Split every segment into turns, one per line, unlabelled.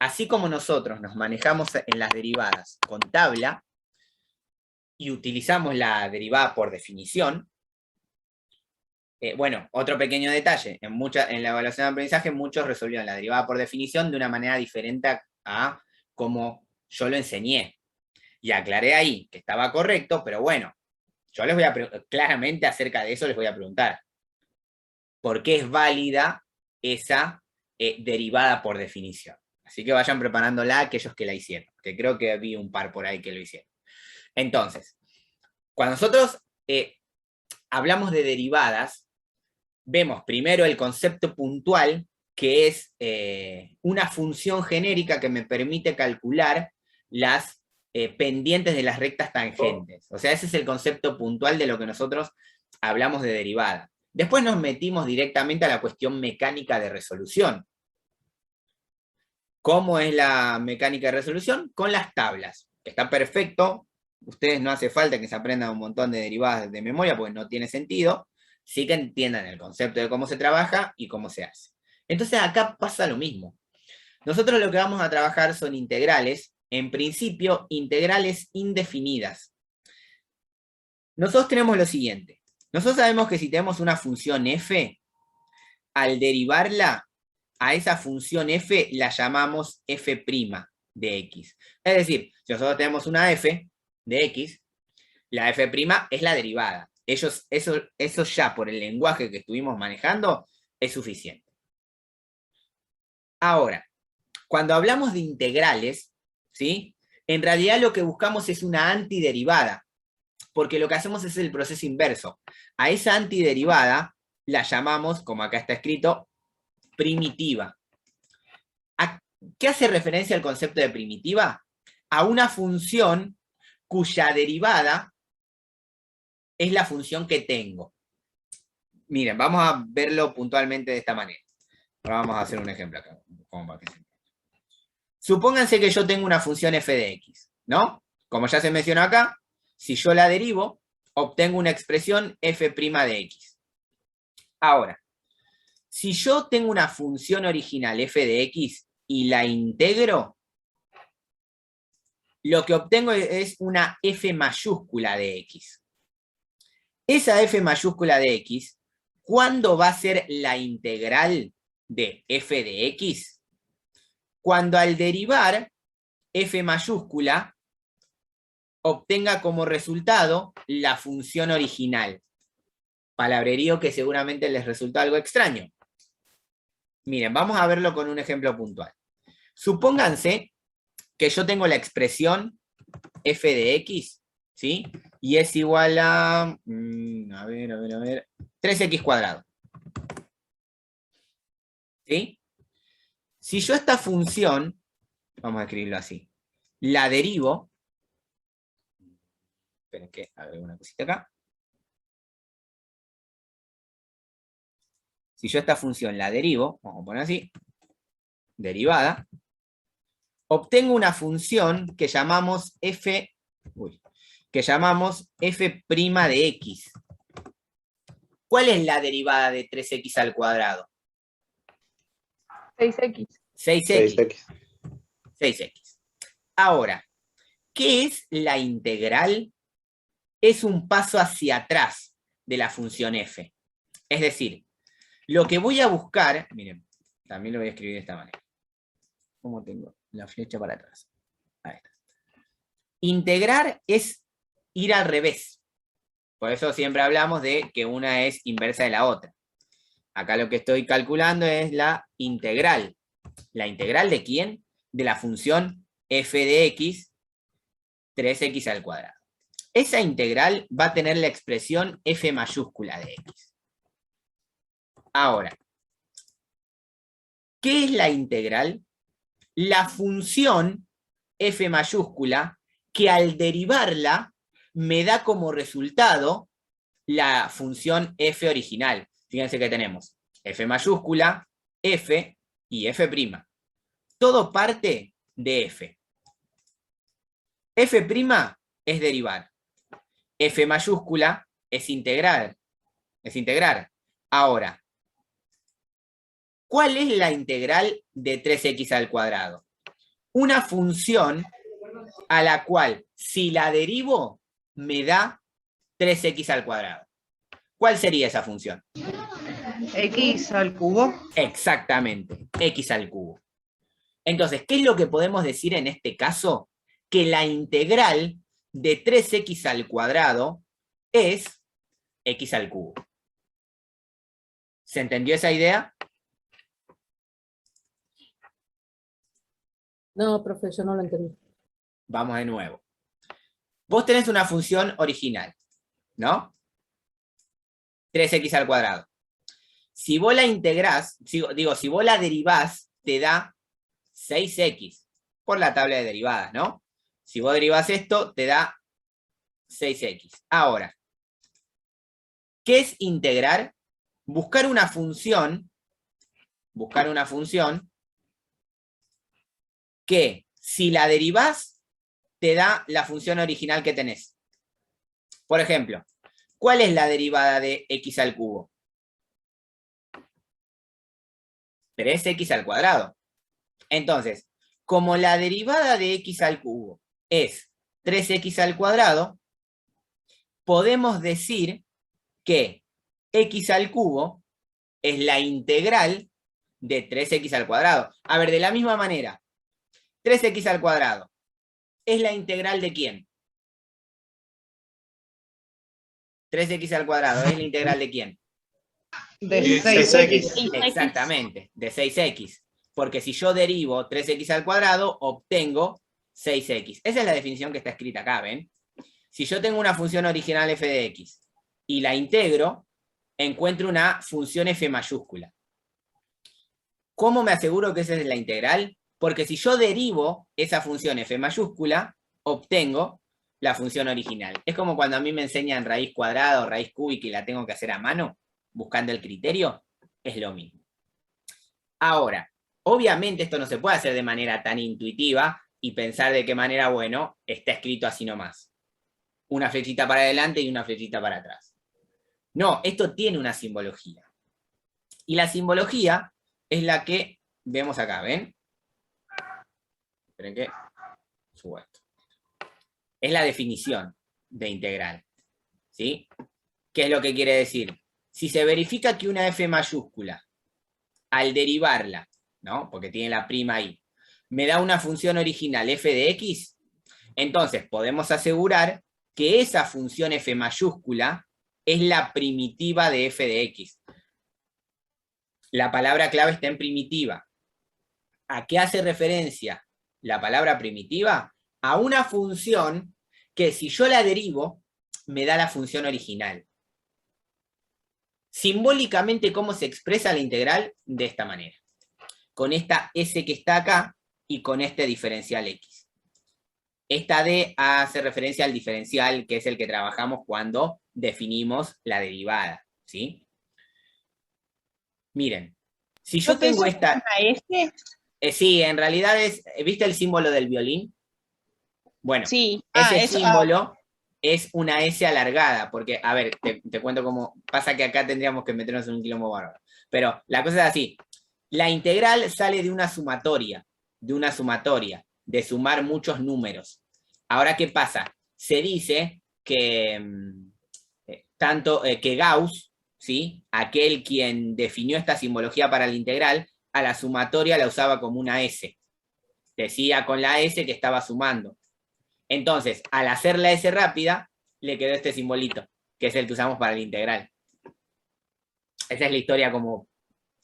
así como nosotros nos manejamos en las derivadas con tabla, y utilizamos la derivada por definición, bueno, otro pequeño detalle, en la evaluación de aprendizaje muchos resolvieron la derivada por definición de una manera diferente a como yo lo enseñé. Y aclaré ahí que estaba correcto, pero bueno, yo les voy a claramente acerca de eso les voy a preguntar. ¿Por qué es válida esa derivada por definición? Así que vayan preparándola aquellos que la hicieron, que creo que vi un par por ahí que lo hicieron. Entonces, cuando nosotros hablamos de derivadas, vemos primero el concepto puntual, que es una función genérica que me permite calcular las pendientes de las rectas tangentes. O sea, ese es el concepto puntual de lo que nosotros hablamos de derivada. Después nos metimos directamente a la cuestión mecánica de resolución. ¿Cómo es la mecánica de resolución? Con las tablas. Está perfecto. Ustedes no hace falta que se aprendan un montón de derivadas de memoria porque no tiene sentido. Sí que entiendan el concepto de cómo se trabaja y cómo se hace. Entonces acá pasa lo mismo. Nosotros lo que vamos a trabajar son integrales, en principio integrales indefinidas. Nosotros tenemos lo siguiente. Nosotros sabemos que si tenemos una función f, al derivarla, a esa función f la llamamos f' de x. Es decir, si nosotros tenemos una f de x, la f' es la derivada. Eso ya por el lenguaje que estuvimos manejando es suficiente. Ahora, cuando hablamos de integrales, ¿sí? En realidad lo que buscamos es una antiderivada, porque lo que hacemos es el proceso inverso. A esa antiderivada la llamamos, como acá está escrito, primitiva. ¿A qué hace referencia el concepto de primitiva? A una función cuya derivada es la función que tengo. Miren, vamos a verlo puntualmente de esta manera. Ahora vamos a hacer un ejemplo acá. Supónganse que yo tengo una función f de x, ¿no? Como ya se mencionó acá, si yo la derivo, obtengo una expresión f' de x. Ahora, si yo tengo una función original f de x y la integro, lo que obtengo es una f mayúscula de x. Esa f mayúscula de x, ¿cuándo va a ser la integral de f de x? Cuando al derivar f mayúscula obtenga como resultado la función original. Palabrerío que seguramente les resultó algo extraño. Miren, vamos a verlo con un ejemplo puntual. Supónganse que yo tengo la expresión f de x, ¿sí? Y es igual a 3x cuadrado. ¿Sí? Si yo esta función, vamos a escribirlo así, la derivo, esperen que agrego una cosita acá. Si yo esta función la derivo, vamos a poner así, derivada, obtengo una función que llamamos f de x. ¿Cuál es la derivada de 3x al cuadrado?
6x.
6x. 6x. Ahora, ¿qué es la integral? Es un paso hacia atrás de la función f. Es decir, lo que voy a buscar, miren, también lo voy a escribir de esta manera. ¿Cómo tengo la flecha para atrás? Ahí está. Integrar es ir al revés. Por eso siempre hablamos de que una es inversa de la otra. Acá lo que estoy calculando es la integral. ¿La integral de quién? De la función f de x, 3x al cuadrado. Esa integral va a tener la expresión f mayúscula de x. Ahora, ¿qué es la integral? La función f mayúscula que al derivarla me da como resultado la función f original. Fíjense que tenemos f mayúscula, f y f'. Todo parte de f. f' es derivar. F mayúscula es integrar. Es integrar. Ahora, ¿cuál es la integral de 3x al cuadrado? una función a la cual si la derivo me da 3x al cuadrado. ¿Cuál sería esa función?
X al cubo.
Exactamente, x al cubo. Entonces, ¿qué es lo que podemos decir en este caso? Que la integral de 3x al cuadrado es x al cubo. ¿Se entendió esa idea?
No, profe, yo no lo entendí.
Vamos de nuevo. Vos tenés una función original, ¿no? 3x al cuadrado. Si vos la integrás, si vos la derivás, te da 6x por la tabla de derivadas, ¿no? Si vos derivás esto, te da 6x. Ahora, ¿qué es integrar? Buscar una función que si la derivás, te da la función original que tenés. Por ejemplo, ¿cuál es la derivada de x al cubo? 3x al cuadrado. Entonces, como la derivada de x al cubo es 3x al cuadrado, podemos decir que x al cubo es la integral de 3x al cuadrado. A ver, de la misma manera, 3x al cuadrado es la integral de ¿quién? 3x al cuadrado es la integral de ¿quién?
De 6x.
Exactamente, de 6x. Porque si yo derivo 3x al cuadrado, obtengo 6x. Esa es la definición que está escrita acá, ¿ven? Si yo tengo una función original f de x y la integro, encuentro una función f mayúscula. ¿Cómo me aseguro que esa es la integral? Porque si yo derivo esa función f mayúscula, obtengo la función original. Es como cuando a mí me enseñan raíz cuadrada o raíz cúbica y la tengo que hacer a mano, buscando el criterio, es lo mismo. Ahora, obviamente esto no se puede hacer de manera tan intuitiva y pensar de qué manera, bueno, está escrito así nomás. Una flechita para adelante y una flechita para atrás. No, esto tiene una simbología. Y la simbología es la que vemos acá, ¿ven? Esperen que subo esto. Es la definición de integral, ¿sí? ¿Qué es lo que quiere decir? Si se verifica que una f mayúscula, al derivarla, ¿no? Porque tiene la prima ahí, me da una función original f de x, entonces podemos asegurar que esa función f mayúscula es la primitiva de f de x. La palabra clave está en primitiva. ¿A qué hace referencia la palabra primitiva? A una función que si yo la derivo, me da la función original. Simbólicamente, ¿cómo se expresa la integral? De esta manera. Con esta S que está acá y con este diferencial X. Esta D hace referencia al diferencial, que es el que trabajamos cuando definimos la derivada, ¿sí? Miren, si yo tengo esta...
¿Una S?
Sí, en realidad es... ¿Viste el símbolo del violín? Bueno,
sí.
ese símbolo es una S alargada, porque, a ver, te cuento cómo pasa, que acá tendríamos que meternos en un quilombo bárbaro. Pero la cosa es así, la integral sale de una sumatoria, de sumar muchos números. Ahora, ¿qué pasa? Se dice que, que Gauss, ¿sí? Aquel quien definió esta simbología para la integral, a la sumatoria la usaba como una S. Decía con la S que estaba sumando. Entonces, al hacer la S rápida, le quedó este simbolito, que es el que usamos para la integral. Esa es la historia como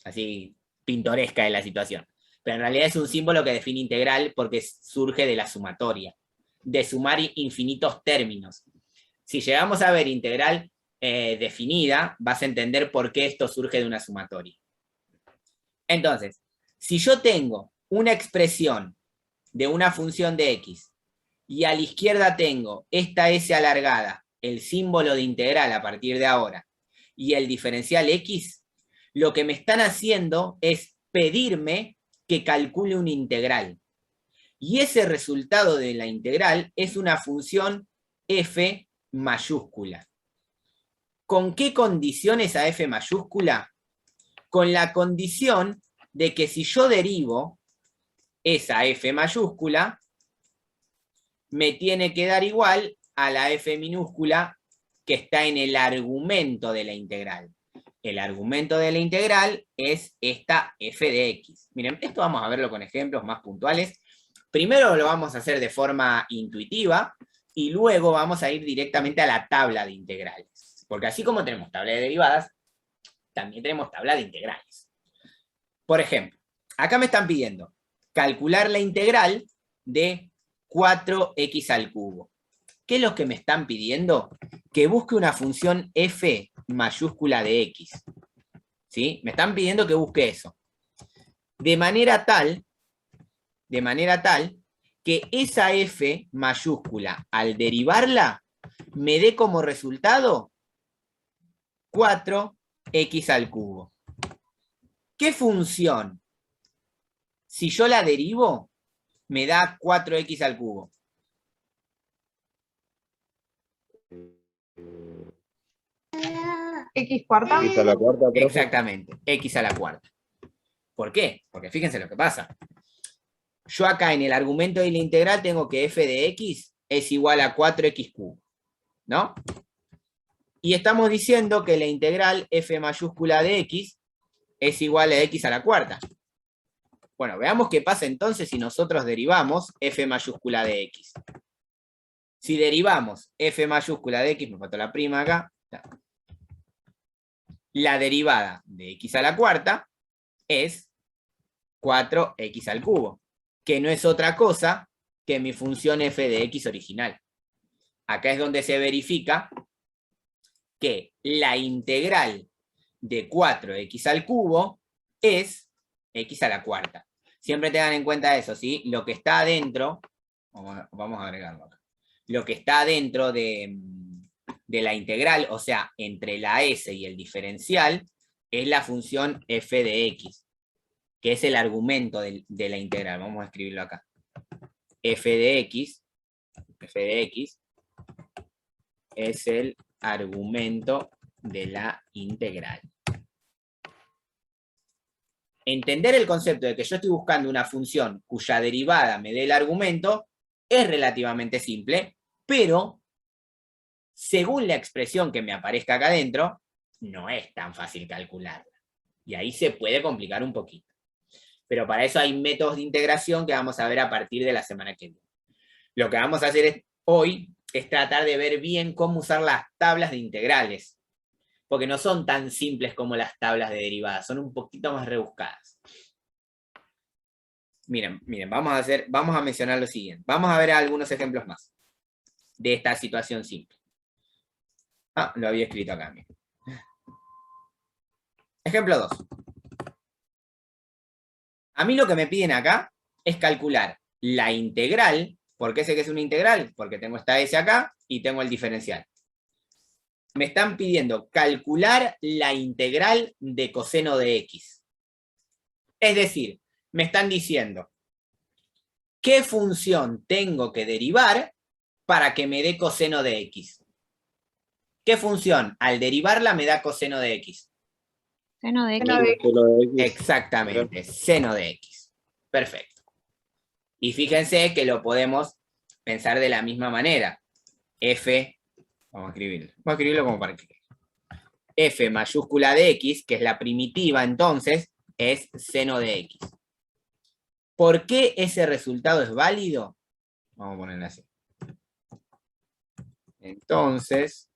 así pintoresca de la situación. Pero en realidad es un símbolo que define integral porque surge de la sumatoria, de sumar infinitos términos. Si llegamos a ver integral definida, vas a entender por qué esto surge de una sumatoria. Entonces, si yo tengo una expresión de una función de x, y a la izquierda tengo esta S alargada, el símbolo de integral a partir de ahora, y el diferencial x, lo que me están haciendo es pedirme que calcule una integral. Y ese resultado de la integral es una función f mayúscula. ¿Con qué condiciones a f mayúscula? Con la condición de que si yo derivo esa f mayúscula me tiene que dar igual a la f minúscula que está en el argumento de la integral. El argumento de la integral es esta f de x. Miren, esto vamos a verlo con ejemplos más puntuales. Primero lo vamos a hacer de forma intuitiva y luego vamos a ir directamente a la tabla de integrales. Porque así como tenemos tabla de derivadas, también tenemos tabla de integrales. Por ejemplo, acá me están pidiendo calcular la integral de 4x al cubo. ¿Qué es lo que me están pidiendo? Que busque una función f mayúscula de x. ¿Sí? Me están pidiendo que busque eso. De manera tal que esa f mayúscula, al derivarla, me dé como resultado 4x al cubo. ¿Qué función, si yo la derivo, me da 4x al cubo?
X cuarta.
X a la cuarta, profe.
Exactamente, x a la cuarta. ¿Por qué? Porque fíjense lo que pasa. Yo acá en el argumento de la integral tengo que f de x es igual a 4x cubo, ¿no? Y estamos diciendo que la integral f mayúscula de x es igual a x a la cuarta. Bueno, veamos qué pasa entonces si nosotros derivamos f mayúscula de x. Si derivamos f mayúscula de x, me faltó la prima acá, la derivada de x a la cuarta es 4x al cubo, que no es otra cosa que mi función f de x original. Acá es donde se verifica que la integral de 4x al cubo es x a la cuarta. Siempre tengan en cuenta eso, ¿sí? Lo que está adentro, vamos a agregarlo acá, lo que está dentro de la integral, o sea, entre la s y el diferencial, es la función f de x, que es el argumento de la integral. Vamos a escribirlo acá. f de x es el argumento de la integral. Entender el concepto de que yo estoy buscando una función cuya derivada me dé el argumento es relativamente simple, pero según la expresión que me aparezca acá adentro, no es tan fácil calcularla. Y ahí se puede complicar un poquito. Pero para eso hay métodos de integración que vamos a ver a partir de la semana que viene. Lo que vamos a hacer hoy es tratar de ver bien cómo usar las tablas de integrales. Porque no son tan simples como las tablas de derivadas, son un poquito más rebuscadas. Miren, vamos a mencionar lo siguiente. Vamos a ver algunos ejemplos más de esta situación simple. Lo había escrito acá. Miren. Ejemplo 2. A mí lo que me piden acá es calcular la integral. ¿Por qué sé que es una integral? Porque tengo esta s acá y tengo el diferencial. Me están pidiendo calcular la integral de coseno de x. Es decir, me están diciendo qué función tengo que derivar para que me dé coseno de x. ¿Qué función al derivarla me da coseno de x?
Seno de x.
Exactamente, seno de x. Perfecto. Y fíjense que lo podemos pensar de la misma manera. Vamos a escribirlo como para que f mayúscula de x, que es la primitiva entonces, es seno de x. ¿Por qué ese resultado es válido? Vamos a ponerlo así. Entonces,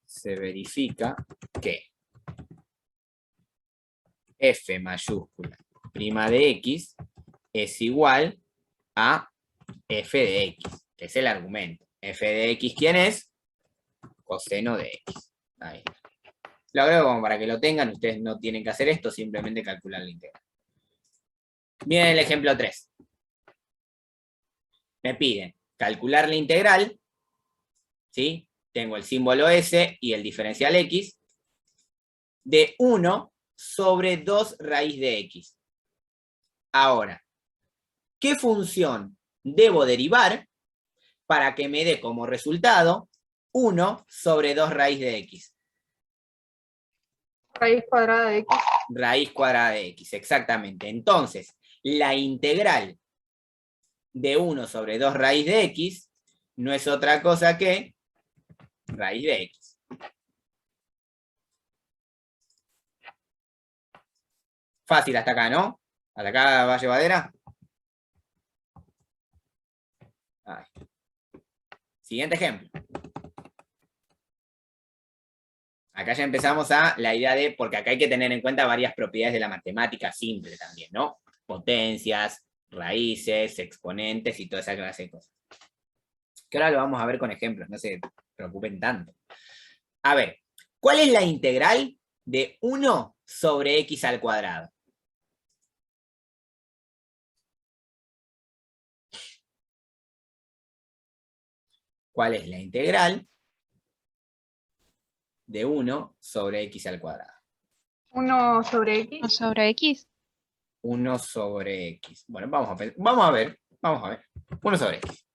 se verifica que f mayúscula prima de x es igual a f de x, que es el argumento. F de x, ¿quién es? Coseno de x. Ahí está. Lo agrego como para que lo tengan, ustedes no tienen que hacer esto, simplemente calcular la integral. Miren el ejemplo 3. Me piden calcular la integral, ¿sí? Tengo el símbolo s y el diferencial x, de 1 sobre 2 raíz de x. Ahora, ¿qué función debo derivar para que me dé como resultado 1 sobre 2 raíz de x?
Raíz cuadrada de X.
Raíz cuadrada de X, exactamente. Entonces, la integral de 1 sobre 2 raíz de X no es otra cosa que raíz de X. Fácil hasta acá, ¿no? Hasta acá va llevadera. Ahí. Siguiente ejemplo. Acá ya empezamos a la idea de, porque acá hay que tener en cuenta varias propiedades de la matemática simple también, ¿no? Potencias, raíces, exponentes y toda esa clase de cosas. Que ahora lo vamos a ver con ejemplos, no se preocupen tanto. A ver, ¿cuál es la integral de 1 sobre x al cuadrado? ¿Cuál es la integral de 1 sobre x al cuadrado?
1 sobre X.
1 sobre X.
1 sobre x. Bueno, vamos a ver. 1 sobre x.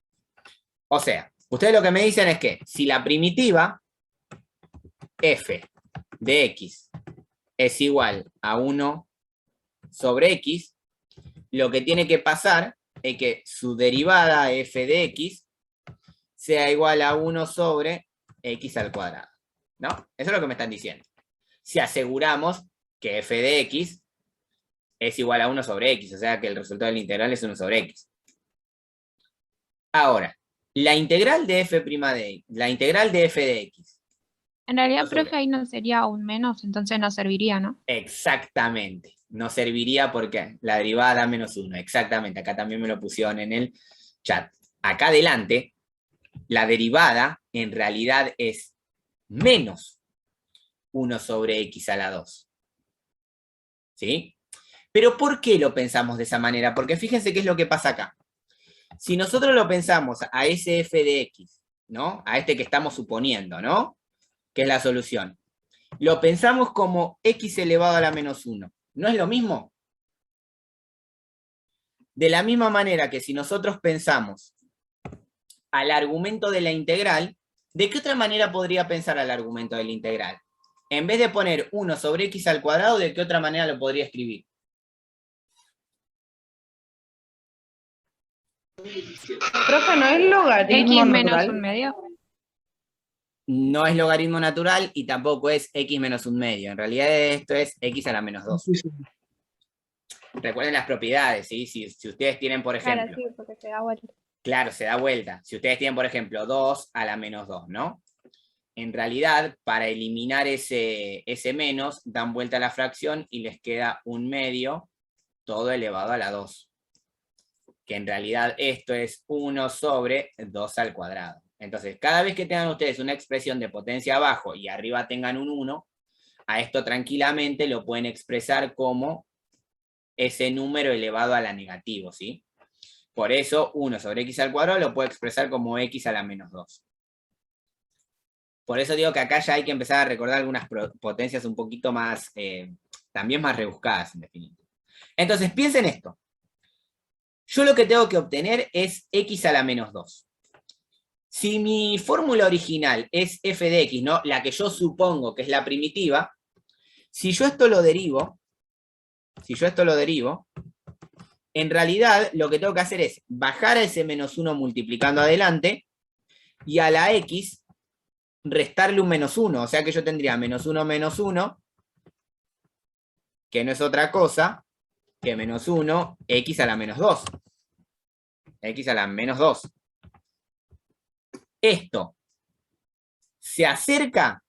O sea, ustedes lo que me dicen es que si la primitiva f de x es igual a 1 sobre x, lo que tiene que pasar es que su derivada f de x sea igual a 1 sobre x al cuadrado, ¿no? Eso es lo que me están diciendo. Si aseguramos que f de x es igual a 1 sobre x, o sea que el resultado de la integral es 1 sobre x. Ahora, la integral de f' la integral de f de x.
En realidad,
No sobre.
profe, ahí no sería un menos, entonces no serviría, ¿no?
Exactamente. No serviría porque la derivada da menos 1. Exactamente. Acá también me lo pusieron en el chat. Acá adelante, la derivada en realidad es menos 1 sobre x a la 2. ¿Sí? Pero ¿por qué lo pensamos de esa manera? Porque fíjense qué es lo que pasa acá. Si nosotros lo pensamos a ese f de x, ¿no? A este que estamos suponiendo, ¿no? Que es la solución. Lo pensamos como x elevado a la menos 1. ¿No es lo mismo? De la misma manera que si nosotros pensamos al argumento de la integral, ¿de qué otra manera podría pensar al argumento de la integral? En vez de poner 1 sobre x al cuadrado, ¿de qué otra manera lo podría escribir?
Profe, ¿no es logaritmo
X menos
natural?
un medio.
No es logaritmo natural y tampoco es x menos un medio. En realidad esto es x a la menos 2. Recuerden las propiedades, ¿sí? Si ustedes tienen, por ejemplo...
Claro, sí, porque se da vuelta.
Claro, se da vuelta. Si ustedes tienen, por ejemplo, 2 a la menos 2, ¿no? En realidad, para eliminar ese menos, dan vuelta a la fracción y les queda un medio todo elevado a la 2. Que en realidad esto es 1 sobre 2 al cuadrado. Entonces, cada vez que tengan ustedes una expresión de potencia abajo y arriba tengan un 1, a esto tranquilamente lo pueden expresar como ese número elevado a la negativo, ¿sí? Por eso 1 sobre x al cuadrado lo puedo expresar como x a la menos 2. Por eso digo que acá ya hay que empezar a recordar algunas potencias un poquito más, también más rebuscadas en definitiva. Entonces, piensen esto. Yo lo que tengo que obtener es x a la menos 2. Si mi fórmula original es f de x, ¿no? La que yo supongo que es la primitiva, si yo esto lo derivo, en realidad lo que tengo que hacer es bajar a ese menos 1 multiplicando adelante, y a la x restarle un menos 1, o sea que yo tendría menos 1, que no es otra cosa que menos 1, x a la menos 2. X a la menos 2. Esto se acerca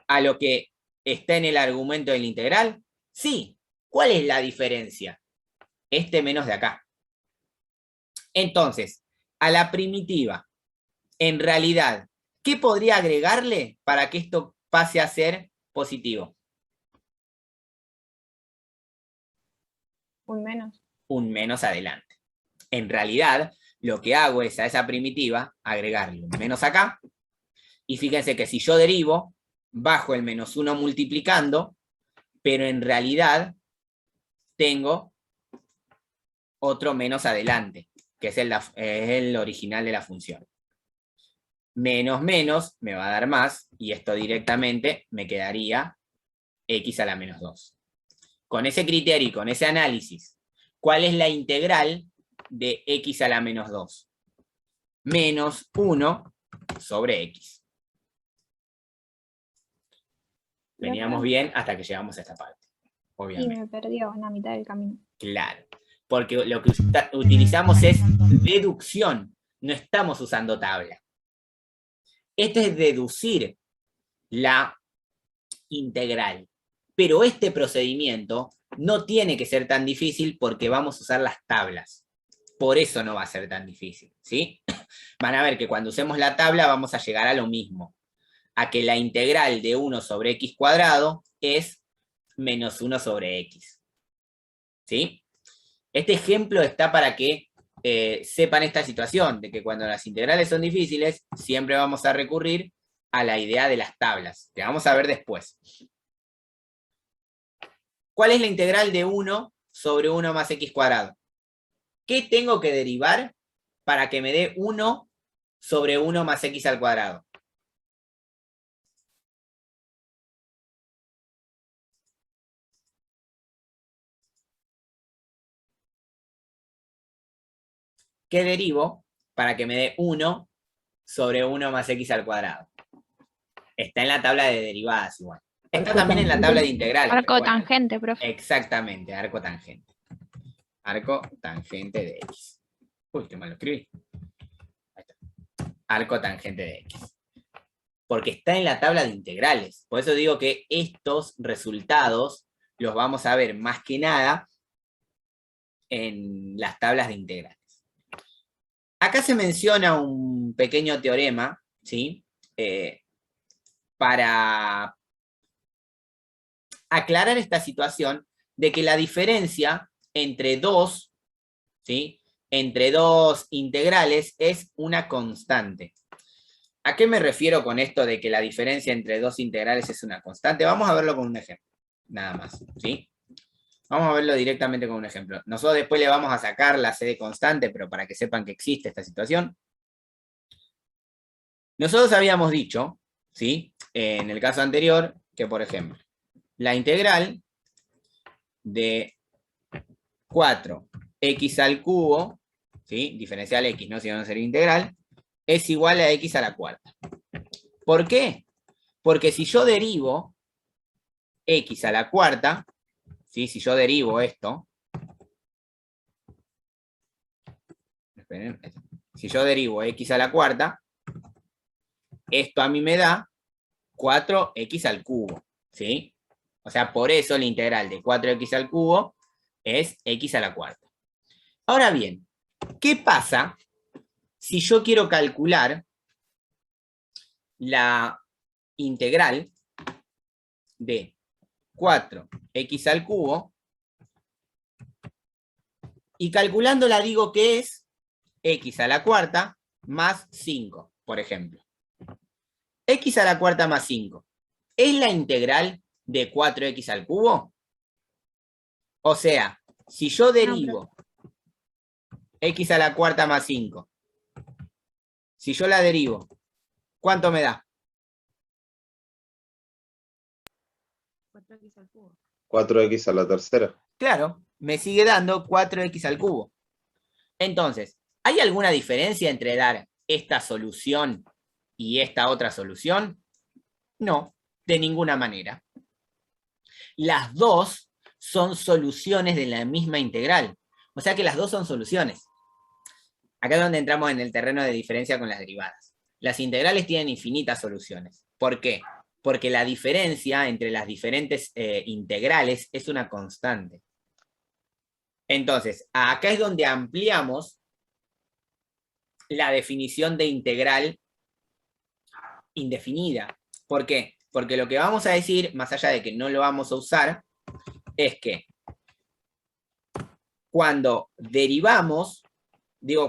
a lo que está en el argumento de la integral. Sí. ¿Cuál es la diferencia? Este menos de acá. Entonces, a la primitiva, en realidad, ¿qué podría agregarle para que esto pase a ser positivo?
Un menos.
Un menos adelante. En realidad, lo que hago es a esa primitiva agregarle un menos acá, y fíjense que si yo derivo, bajo el menos 1 multiplicando, pero en realidad tengo otro menos adelante, que es el original de la función. Menos menos me va a dar más, y esto directamente me quedaría x a la menos 2. Con ese criterio y con ese análisis, ¿cuál es la integral de x a la menos 2? Menos 1 sobre x. Veníamos bien hasta que llegamos a esta parte,
Y
obviamente.
me perdió en la mitad del camino.
Claro, porque lo que utilizamos es deducción, no estamos usando tabla. Esto es deducir la integral, pero este procedimiento no tiene que ser tan difícil porque vamos a usar las tablas. Por eso no va a ser tan difícil, ¿sí? Van a ver que cuando usemos la tabla vamos a llegar a lo mismo, a que la integral de 1 sobre x cuadrado es menos 1 sobre x. ¿Sí? Este ejemplo está para que sepan esta situación, de que cuando las integrales son difíciles, siempre vamos a recurrir a la idea de las tablas, que vamos a ver después. ¿Cuál es la integral de 1 sobre 1 más x cuadrado? ¿Qué tengo que derivar para que me dé 1 sobre 1 más x al cuadrado? ¿Qué derivo para que me dé 1 sobre 1 más x al cuadrado? Está en la tabla de derivadas igual. Está también en la tabla de integrales.
Arco tangente, profe.
Exactamente, arco tangente. Arco tangente de x. Uy, qué mal lo escribí. Ahí está. Arco tangente de x. Porque está en la tabla de integrales. Por eso digo que estos resultados los vamos a ver más que nada en las tablas de integrales. Acá se menciona un pequeño teorema, ¿sí? Para aclarar esta situación de que la diferencia entre dos, ¿sí? Entre dos integrales es una constante. ¿A qué me refiero con esto de que la diferencia entre dos integrales es una constante? Vamos a verlo con un ejemplo, nada más, ¿sí? Vamos a verlo directamente con un ejemplo. Nosotros después le vamos a sacar la c de constante, pero para que sepan que existe esta situación. Nosotros habíamos dicho, ¿sí? En el caso anterior, que por ejemplo, la integral de 4x al cubo, ¿sí? Diferencial x, ¿no? Si no sería integral, es igual a x a la cuarta. ¿Por qué? Porque si yo derivo x a la cuarta, ¿sí? Si yo derivo esto, esperen, si yo derivo x a la cuarta, esto a mí me da 4x al cubo, ¿sí? O sea, por eso la integral de 4x al cubo es x a la cuarta. Ahora bien, ¿qué pasa si yo quiero calcular la integral de 4x al cubo y calculándola digo que es x a la cuarta más 5, por ejemplo? X a la cuarta más 5, ¿es la integral de 4x al cubo? O sea, si yo derivo x a la cuarta más 5, si yo la derivo, ¿cuánto me da?
4x al cubo.
4x a la tercera.
Claro, me sigue dando 4x al cubo. Entonces, ¿hay alguna diferencia entre dar esta solución y esta otra solución? No, de ninguna manera. Las dos son soluciones de la misma integral. O sea que las dos son soluciones. Acá es donde entramos en el terreno de diferencia con las derivadas. Las integrales tienen infinitas soluciones. ¿Por qué? Porque la diferencia entre las diferentes integrales es una constante. Entonces, acá es donde ampliamos la definición de integral indefinida. ¿Por qué? Porque lo que vamos a decir, más allá de que no lo vamos a usar, es que cuando derivamos,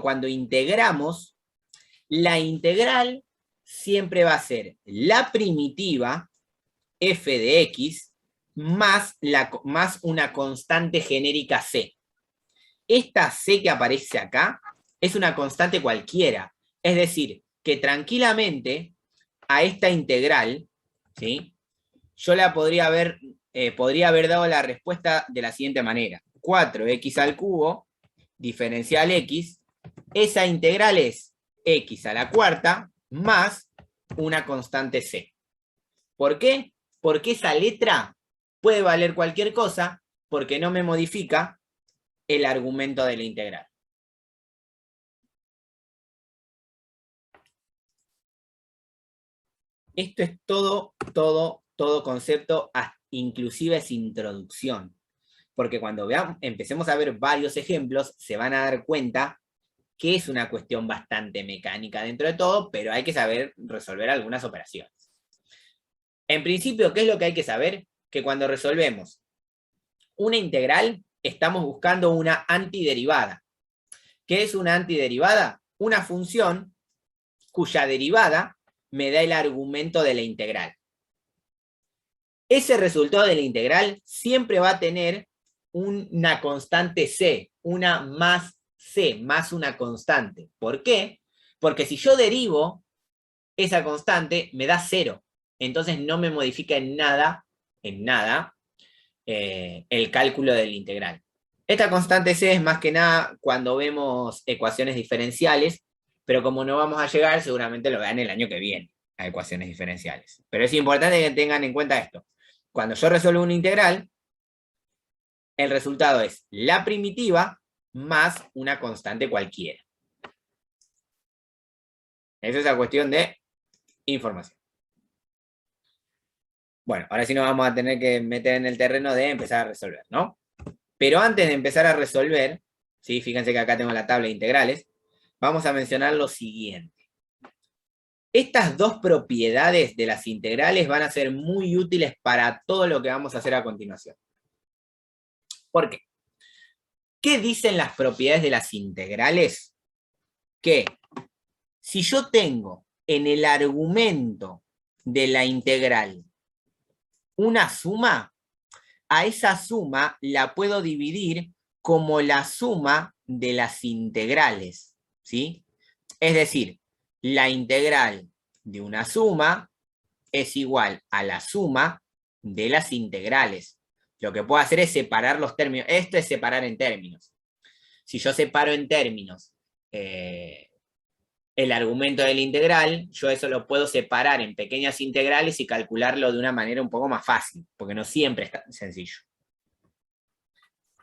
cuando integramos, la integral siempre va a ser la primitiva f de x más una constante genérica c. Esta c que aparece acá es una constante cualquiera. Es decir, que tranquilamente a esta integral, ¿sí? Yo la podría haber podría haber dado la respuesta de la siguiente manera. 4x al cubo, diferencial x, esa integral es x a la cuarta más una constante c. ¿Por qué? Porque esa letra puede valer cualquier cosa, porque no me modifica el argumento de la integral. Esto es todo concepto, inclusive es introducción. Porque cuando empecemos a ver varios ejemplos, se van a dar cuenta que es una cuestión bastante mecánica dentro de todo, pero hay que saber resolver algunas operaciones. En principio, ¿qué es lo que hay que saber? Que cuando resolvemos una integral, estamos buscando una antiderivada. ¿Qué es una antiderivada? Una función cuya derivada me da el argumento de la integral. Ese resultado de la integral siempre va a tener una constante c, una más c, más una constante. ¿Por qué? Porque si yo derivo esa constante, me da 0. Entonces no me modifica en nada, el cálculo de la integral. Esta constante c es más que nada cuando vemos ecuaciones diferenciales, pero como no vamos a llegar, seguramente lo vean el año que viene, a ecuaciones diferenciales. Pero es importante que tengan en cuenta esto. Cuando yo resuelvo una integral, el resultado es la primitiva más una constante cualquiera. Esa es la cuestión de información. Bueno, ahora sí nos vamos a tener que meter en el terreno de empezar a resolver, ¿no? Pero antes de empezar a resolver, ¿sí? Fíjense que acá tengo la tabla de integrales, vamos a mencionar lo siguiente. Estas dos propiedades de las integrales van a ser muy útiles para todo lo que vamos a hacer a continuación. ¿Por qué? ¿Qué dicen las propiedades de las integrales? Que si yo tengo en el argumento de la integral una suma, a esa suma la puedo dividir como la suma de las integrales, ¿sí? Es decir, la integral de una suma es igual a la suma de las integrales. Lo que puedo hacer es separar los términos. Esto es separar en términos. Si yo separo en términos el argumento de la integral, yo eso lo puedo separar en pequeñas integrales y calcularlo de una manera un poco más fácil, porque no siempre es tan sencillo.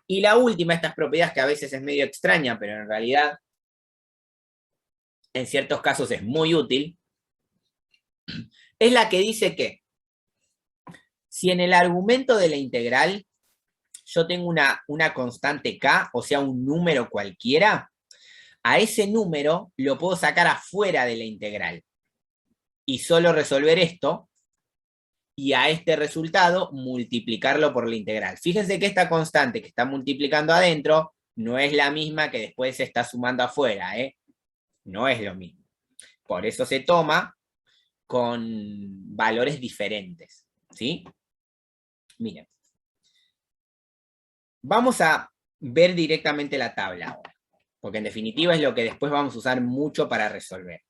Y la última, estas propiedades que a veces es medio extraña, pero en realidad en ciertos casos es muy útil, es la que dice que si en el argumento de la integral yo tengo una constante k, o sea, un número cualquiera, a ese número lo puedo sacar afuera de la integral. Y solo resolver esto, y a este resultado multiplicarlo por la integral. Fíjense que esta constante que está multiplicando adentro no es la misma que después se está sumando afuera, ¿eh? No es lo mismo. Por eso se toma con valores diferentes, ¿sí? Miren. Vamos a ver directamente la tabla ahora, porque en definitiva es lo que después vamos a usar mucho para resolver.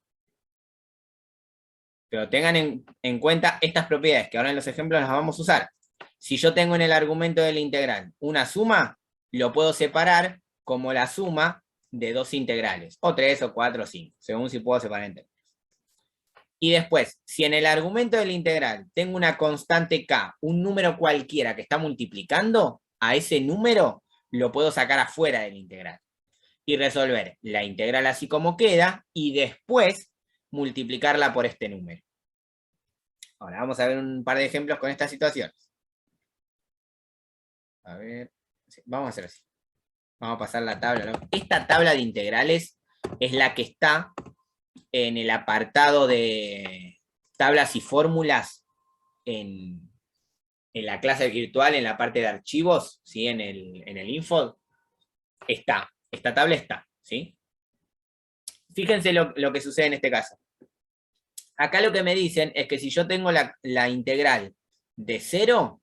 Pero tengan en cuenta estas propiedades, que ahora en los ejemplos las vamos a usar. Si yo tengo en el argumento de la integral una suma, lo puedo separar como la suma de dos integrales, o 3, o 4, o 5, según si puedo separar en términos. Y después, si en el argumento de la integral tengo una constante k, un número cualquiera que está multiplicando, a ese número lo puedo sacar afuera de la integral. Y resolver la integral así como queda, y después multiplicarla por este número. Ahora vamos a ver un par de ejemplos con estas situaciones. A ver, vamos a hacer así. Vamos a pasar la tabla, ¿no? Esta tabla de integrales es la que está en el apartado de tablas y fórmulas en la clase virtual, en la parte de archivos, ¿sí? En el info, está. Esta tabla está, ¿sí? Fíjense lo que sucede en este caso. Acá lo que me dicen es que si yo tengo la integral de 0,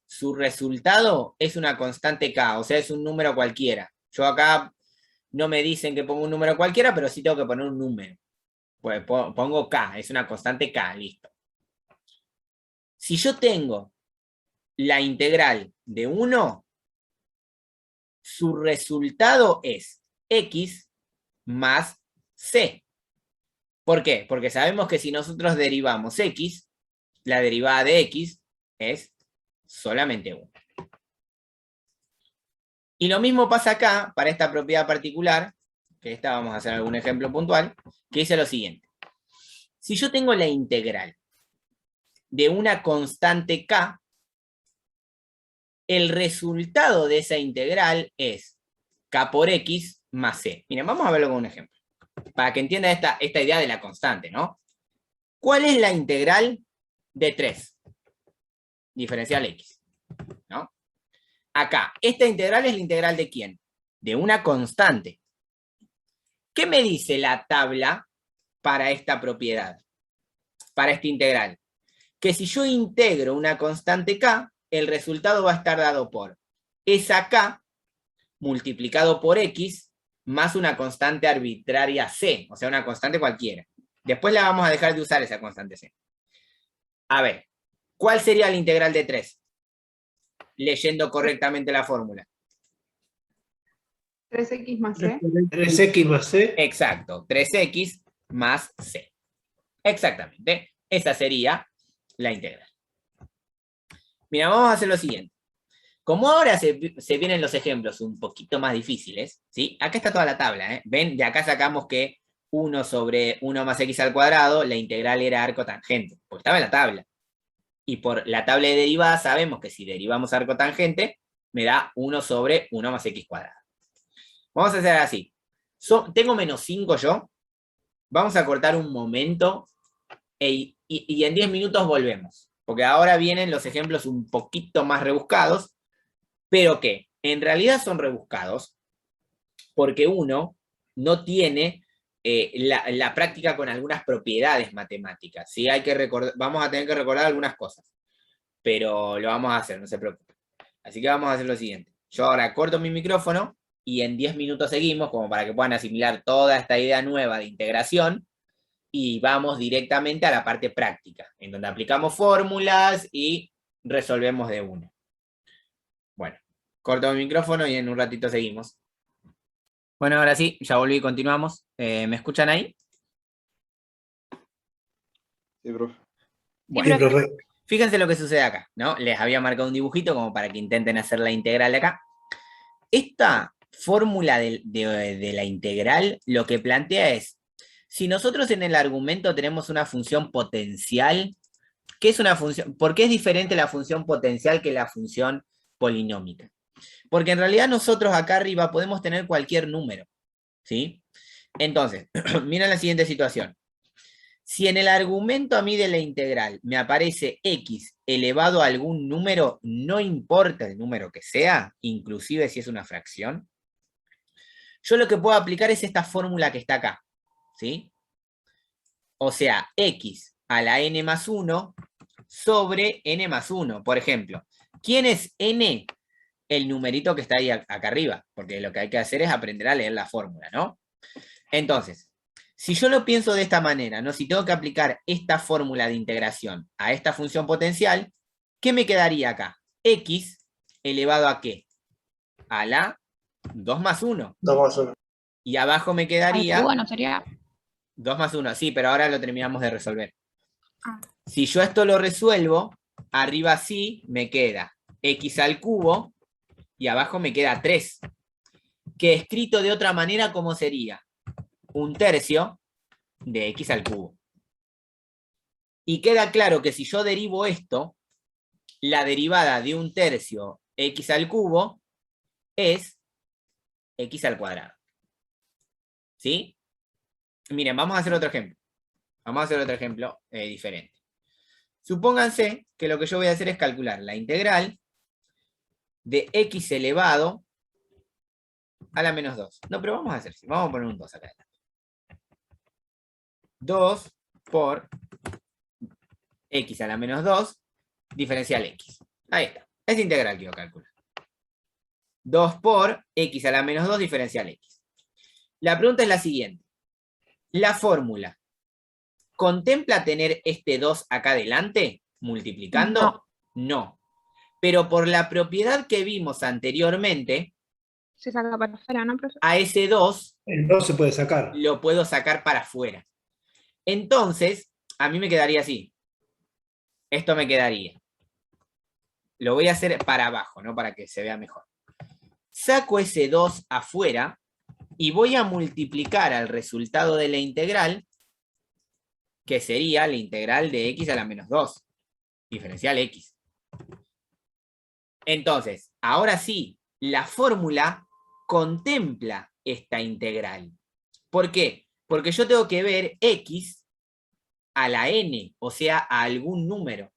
su resultado es una constante k, o sea, es un número cualquiera. Yo acá no me dicen que pongo un número cualquiera, pero sí tengo que poner un número. Pues pongo k, es una constante k, listo. Si yo tengo la integral de 1, su resultado es x más c. ¿Por qué? Porque sabemos que si nosotros derivamos x, la derivada de x es solamente 1. Y lo mismo pasa acá, para esta propiedad particular, que esta vamos a hacer algún ejemplo puntual, que dice lo siguiente. Si yo tengo la integral de una constante k, el resultado de esa integral es k por x más c. Miren, vamos a verlo con un ejemplo, para que entienda esta idea de la constante, ¿no? ¿Cuál es la integral de 3? Diferencial x, ¿no? Acá, esta integral es la integral de ¿quién? De una constante. ¿Qué me dice la tabla para esta propiedad? Para esta integral. Que si yo integro una constante k, el resultado va a estar dado por esa k multiplicado por x más una constante arbitraria c, o sea, una constante cualquiera. Después la vamos a dejar de usar esa constante c. A ver, ¿cuál sería la integral de 3? Leyendo correctamente la fórmula.
3x más c.
3x más c.
Exacto, 3x más c. Exactamente, esa sería la integral. Mira, vamos a hacer lo siguiente. Como ahora se vienen los ejemplos un poquito más difíciles, ¿sí? Acá está toda la tabla, ¿eh? Ven, de acá sacamos que 1 sobre 1 más x al cuadrado, la integral era arco tangente, porque estaba en la tabla. Y por la tabla de derivadas sabemos que si derivamos arco tangente, me da 1 sobre 1 más x cuadrado. Vamos a hacer así. Tengo menos 5 yo. Vamos a cortar un momento y en 10 minutos volvemos. Porque ahora vienen los ejemplos un poquito más rebuscados, pero que en realidad son rebuscados porque uno no tiene la práctica con algunas propiedades matemáticas. ¿Sí? Vamos a tener que recordar algunas cosas, pero lo vamos a hacer, no se preocupen. Así que vamos a hacer lo siguiente. Yo ahora corto mi micrófono y en 10 minutos seguimos, como para que puedan asimilar toda esta idea nueva de integración, y vamos directamente a la parte práctica, en donde aplicamos fórmulas y resolvemos de una. Bueno, corto mi micrófono y en un ratito seguimos. Bueno, ahora sí, ya volví y continuamos. ¿Me escuchan ahí?
Sí, profe.
Bueno,
Sí, profe.
fíjense lo que sucede acá, ¿no? Les había marcado un dibujito como para que intenten hacer la integral de acá. Esta fórmula de la integral lo que plantea es, si nosotros en el argumento tenemos una función potencial, ¿qué es una función? ¿Por qué es diferente la función potencial que la función polinómica? Porque en realidad nosotros acá arriba podemos tener cualquier número, ¿sí? Entonces, miren la siguiente situación. Si en el argumento a mí de la integral me aparece x elevado a algún número, no importa el número que sea, inclusive si es una fracción, yo lo que puedo aplicar es esta fórmula que está acá, ¿sí? O sea, x a la n más 1 sobre n más 1. Por ejemplo, ¿quién es n? El numerito que está ahí acá arriba, porque lo que hay que hacer es aprender a leer la fórmula, ¿no? Entonces, si yo lo pienso de esta manera, ¿no? Si tengo que aplicar esta fórmula de integración a esta función potencial, ¿qué me quedaría acá? X elevado a ¿qué? A la 2 más 1.
2 más 1.
Y abajo me
Al
quedaría
cubo no sería.
2 más 1, sí, pero ahora lo terminamos de resolver.
Ah.
Si yo esto lo resuelvo, arriba sí me queda x al cubo y abajo me queda 3. Que escrito de otra manera, ¿cómo sería? 1/3 de x al cubo. Y queda claro que si yo derivo esto, la derivada de 1/3 x al cubo es x al cuadrado. ¿Sí? Miren, vamos a hacer otro ejemplo. Vamos a hacer otro ejemplo diferente. Supónganse que lo que yo voy a hacer es calcular la integral de x elevado a la menos 2. No, pero vamos a hacer, vamos a poner un 2 acá adelante. 2 por x a la menos 2 diferencial x. Ahí está. Es integral que yo calculo. 2 por x a la menos 2 diferencial x. La pregunta es la siguiente. La fórmula, ¿contempla tener este 2 acá adelante multiplicando?
No.
No. pero por la propiedad que vimos anteriormente,
Se saca para afuera, ¿no, profe?
a ese 2
El 2 se puede sacar.
lo puedo sacar para afuera. Entonces, a mí me quedaría así. Esto me quedaría. Lo voy a hacer para abajo, ¿no? Para que se vea mejor. Saco ese 2 afuera y voy a multiplicar al resultado de la integral, que sería la integral de x a la menos 2, diferencial x. Entonces, ahora sí, la fórmula contempla esta integral. ¿Por qué? Porque yo tengo que ver x a la n, o sea, a algún número.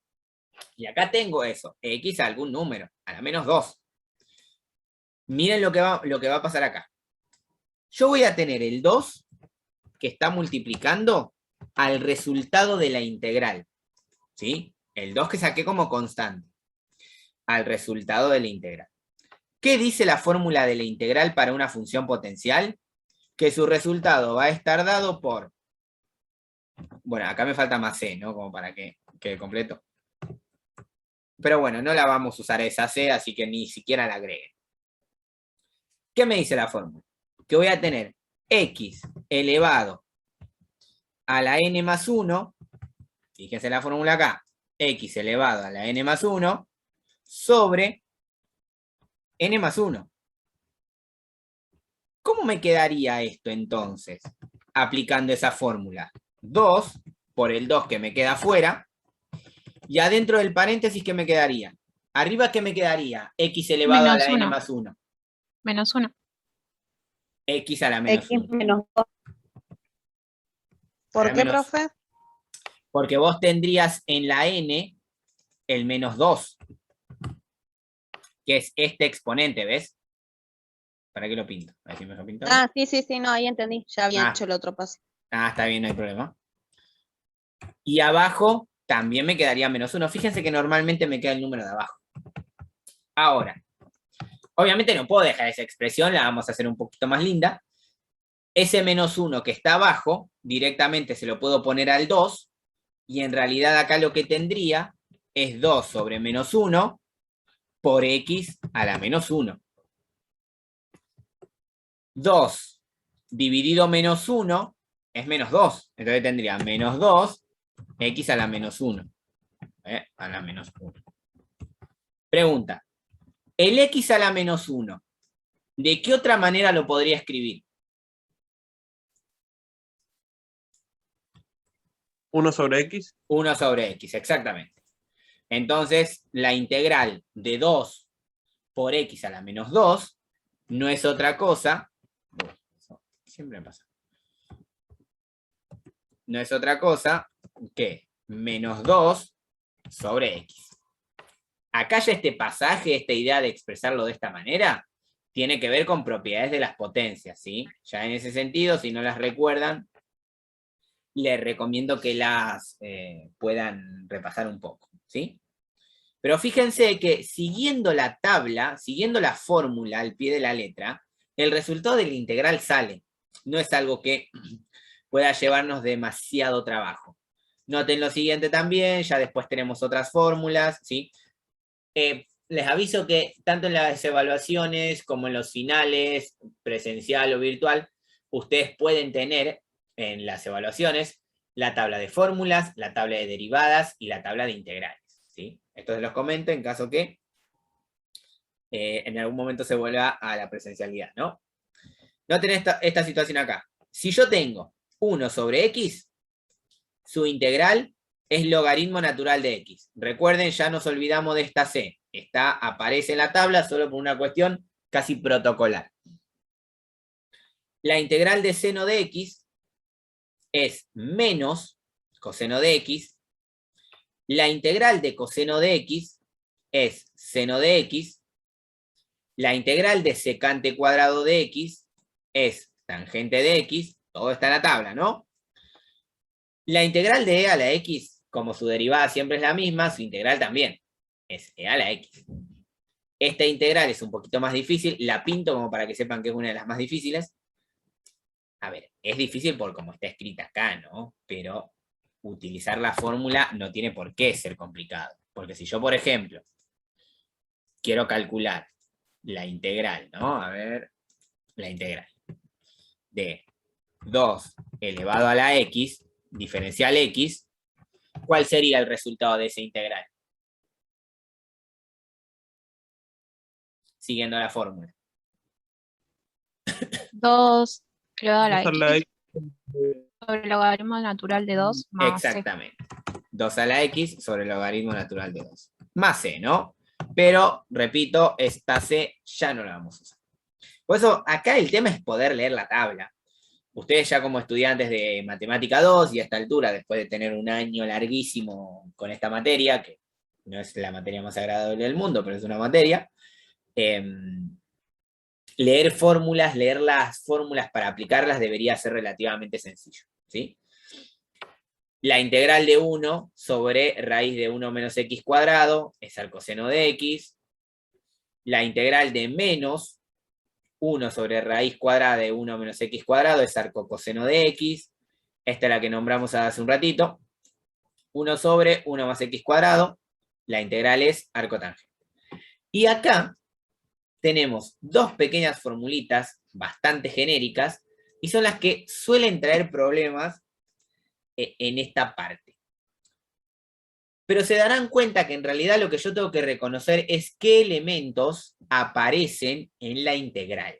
Y acá tengo eso, x a algún número, a la menos 2. Miren lo que va a pasar acá. Yo voy a tener el 2 que está multiplicando al resultado de la integral. ¿Sí? El 2 que saqué como constante. Al resultado de la integral. ¿Qué dice la fórmula de la integral para una función potencial? Que su resultado va a estar dado por... Bueno, acá me falta más c, ¿no? Como para que quede completo. Pero bueno, no la vamos a usar esa c, así que ni siquiera la agreguen. ¿Qué me dice la fórmula? Que voy a tener x elevado a la n más 1, fíjense la fórmula acá, x elevado a la n más 1, sobre n más 1. ¿Cómo me quedaría esto entonces? Aplicando esa fórmula. 2 por el 2 que me queda afuera, y adentro del paréntesis, ¿qué me quedaría? Arriba, ¿qué me quedaría? X elevado a la n más 1.
Menos 1.
X a la menos 1.
X menos 2. ¿Por qué, profe?
Porque vos tendrías en la n el menos 2, que es este exponente, ¿ves? ¿Para qué lo pinto? A ver si me lo pinto.
Ah, sí, no, ahí entendí. Ya había hecho el otro paso.
Ah, está bien, no hay problema. Y abajo también me quedaría menos 1. Fíjense que normalmente me queda el número de abajo. Ahora, obviamente no puedo dejar esa expresión, la vamos a hacer un poquito más linda. Ese menos 1 que está abajo, directamente se lo puedo poner al 2, y en realidad acá lo que tendría es 2 sobre menos 1 por x a la menos 1. 2 dividido menos 1 es menos 2. Entonces tendría menos 2 x a la menos 1. A la menos 1. Pregunta. El x a la menos 1, ¿de qué otra manera lo podría escribir?
1 sobre x.
1 sobre x, exactamente. Entonces, la integral de 2 por x a la menos 2 no es otra cosa. Siempre me pasa. No es otra cosa que menos 2 sobre x. Acá ya este pasaje, esta idea de expresarlo de esta manera, tiene que ver con propiedades de las potencias, ¿sí? Ya en ese sentido, si no las recuerdan, les recomiendo que las puedan repasar un poco, ¿sí? Pero fíjense que siguiendo la tabla, siguiendo la fórmula al pie de la letra, el resultado de la integral sale. No es algo que pueda llevarnos demasiado trabajo. Noten lo siguiente también, ya después tenemos otras fórmulas, ¿sí? Les aviso que tanto en las evaluaciones como en los finales, presencial o virtual, ustedes pueden tener en las evaluaciones la tabla de fórmulas, la tabla de derivadas y la tabla de integrales, ¿sí? Esto se los comento en caso que en algún momento se vuelva a la presencialidad, ¿no? Noten esta situación acá. Si yo tengo 1 sobre x, su integral es logaritmo natural de x. Recuerden, ya nos olvidamos de esta c. Esta aparece en la tabla solo por una cuestión casi protocolar. La integral de seno de x es menos coseno de x. La integral de coseno de x es seno de x. La integral de secante cuadrado de x es tangente de x. Todo está en la tabla, ¿no? La integral de e a la x, como su derivada siempre es la misma, su integral también es e a la x. Esta integral es un poquito más difícil, la pinto como para que sepan que es una de las más difíciles. A ver, es difícil por cómo está escrita acá, ¿no? Pero utilizar la fórmula no tiene por qué ser complicado. Porque si yo, por ejemplo, quiero calcular la integral, ¿no? A ver, la integral de 2 elevado a la x, diferencial x, ¿cuál sería el resultado de esa integral? Siguiendo la fórmula.
2 elevado a la
Vamos a la
x sobre el logaritmo natural de 2 más c.
Exactamente. 2 a la x sobre el logaritmo natural de 2. Más c, ¿no? Pero, repito, esta c ya no la vamos a usar. Por eso, acá el tema es poder leer la tabla. Ustedes ya como estudiantes de Matemática 2 y a esta altura, después de tener un año larguísimo con esta materia, que no es la materia más agradable del mundo, pero es una materia, leer fórmulas, leer las fórmulas para aplicarlas debería ser relativamente sencillo, ¿sí? La integral de 1 sobre raíz de 1 menos x cuadrado es al coseno de x. La integral de menos 1 sobre raíz cuadrada de 1 menos x cuadrado es arco coseno de x. Esta es la que nombramos hace un ratito. 1 sobre 1 más x cuadrado. La integral es arco tangente. Y acá tenemos dos pequeñas formulitas bastante genéricas y son las que suelen traer problemas en esta parte. Pero se darán cuenta que en realidad lo que yo tengo que reconocer es qué elementos aparecen en la integral.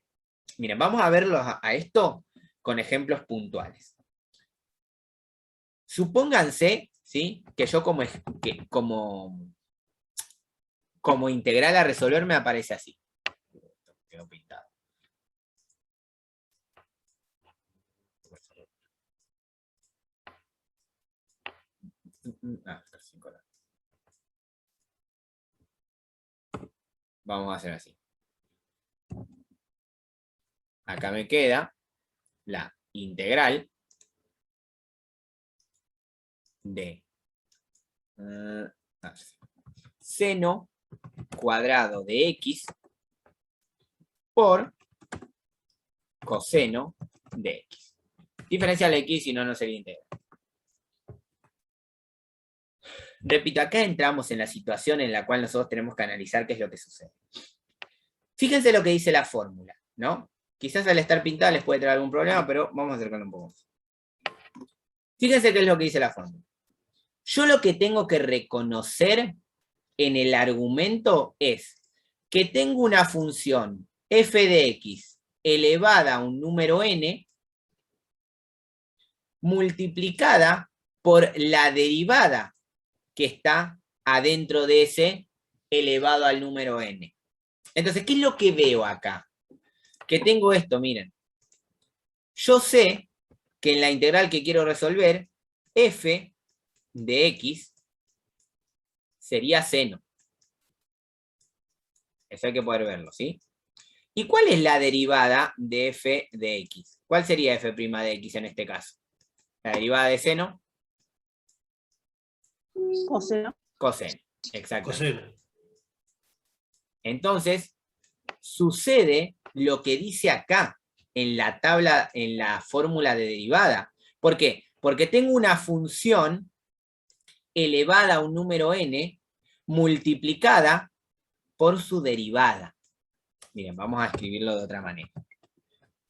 Miren, vamos a verlo a esto con ejemplos puntuales. Supónganse, ¿sí?, que yo como integral a resolver me aparece así. Quedó pintado. Vamos a hacer así. Acá me queda la integral de seno cuadrado de x por coseno de x. Diferencial x, si no, no sería integral. Repito, acá entramos en la situación en la cual nosotros tenemos que analizar qué es lo que sucede. Fíjense lo que dice la fórmula, ¿no? Quizás al estar pintada les puede traer algún problema, pero vamos a acercarlo un poco más. Fíjense qué es lo que dice la fórmula. Yo lo que tengo que reconocer en el argumento es que tengo una función f de x elevada a un número n multiplicada por la derivada que está adentro de ese elevado al número n. Entonces, ¿qué es lo que veo acá? Que tengo esto, miren. Yo sé que en la integral que quiero resolver, f de x sería seno. Eso hay que poder verlo, ¿sí? ¿Y cuál es la derivada de f de x? ¿Cuál sería f' de x en este caso? La derivada de seno.
Coseno.
Coseno, exacto.
Coseno.
Entonces, sucede lo que dice acá en la tabla, en la fórmula de derivada. ¿Por qué? Porque tengo una función elevada a un número n multiplicada por su derivada. Miren, vamos a escribirlo de otra manera.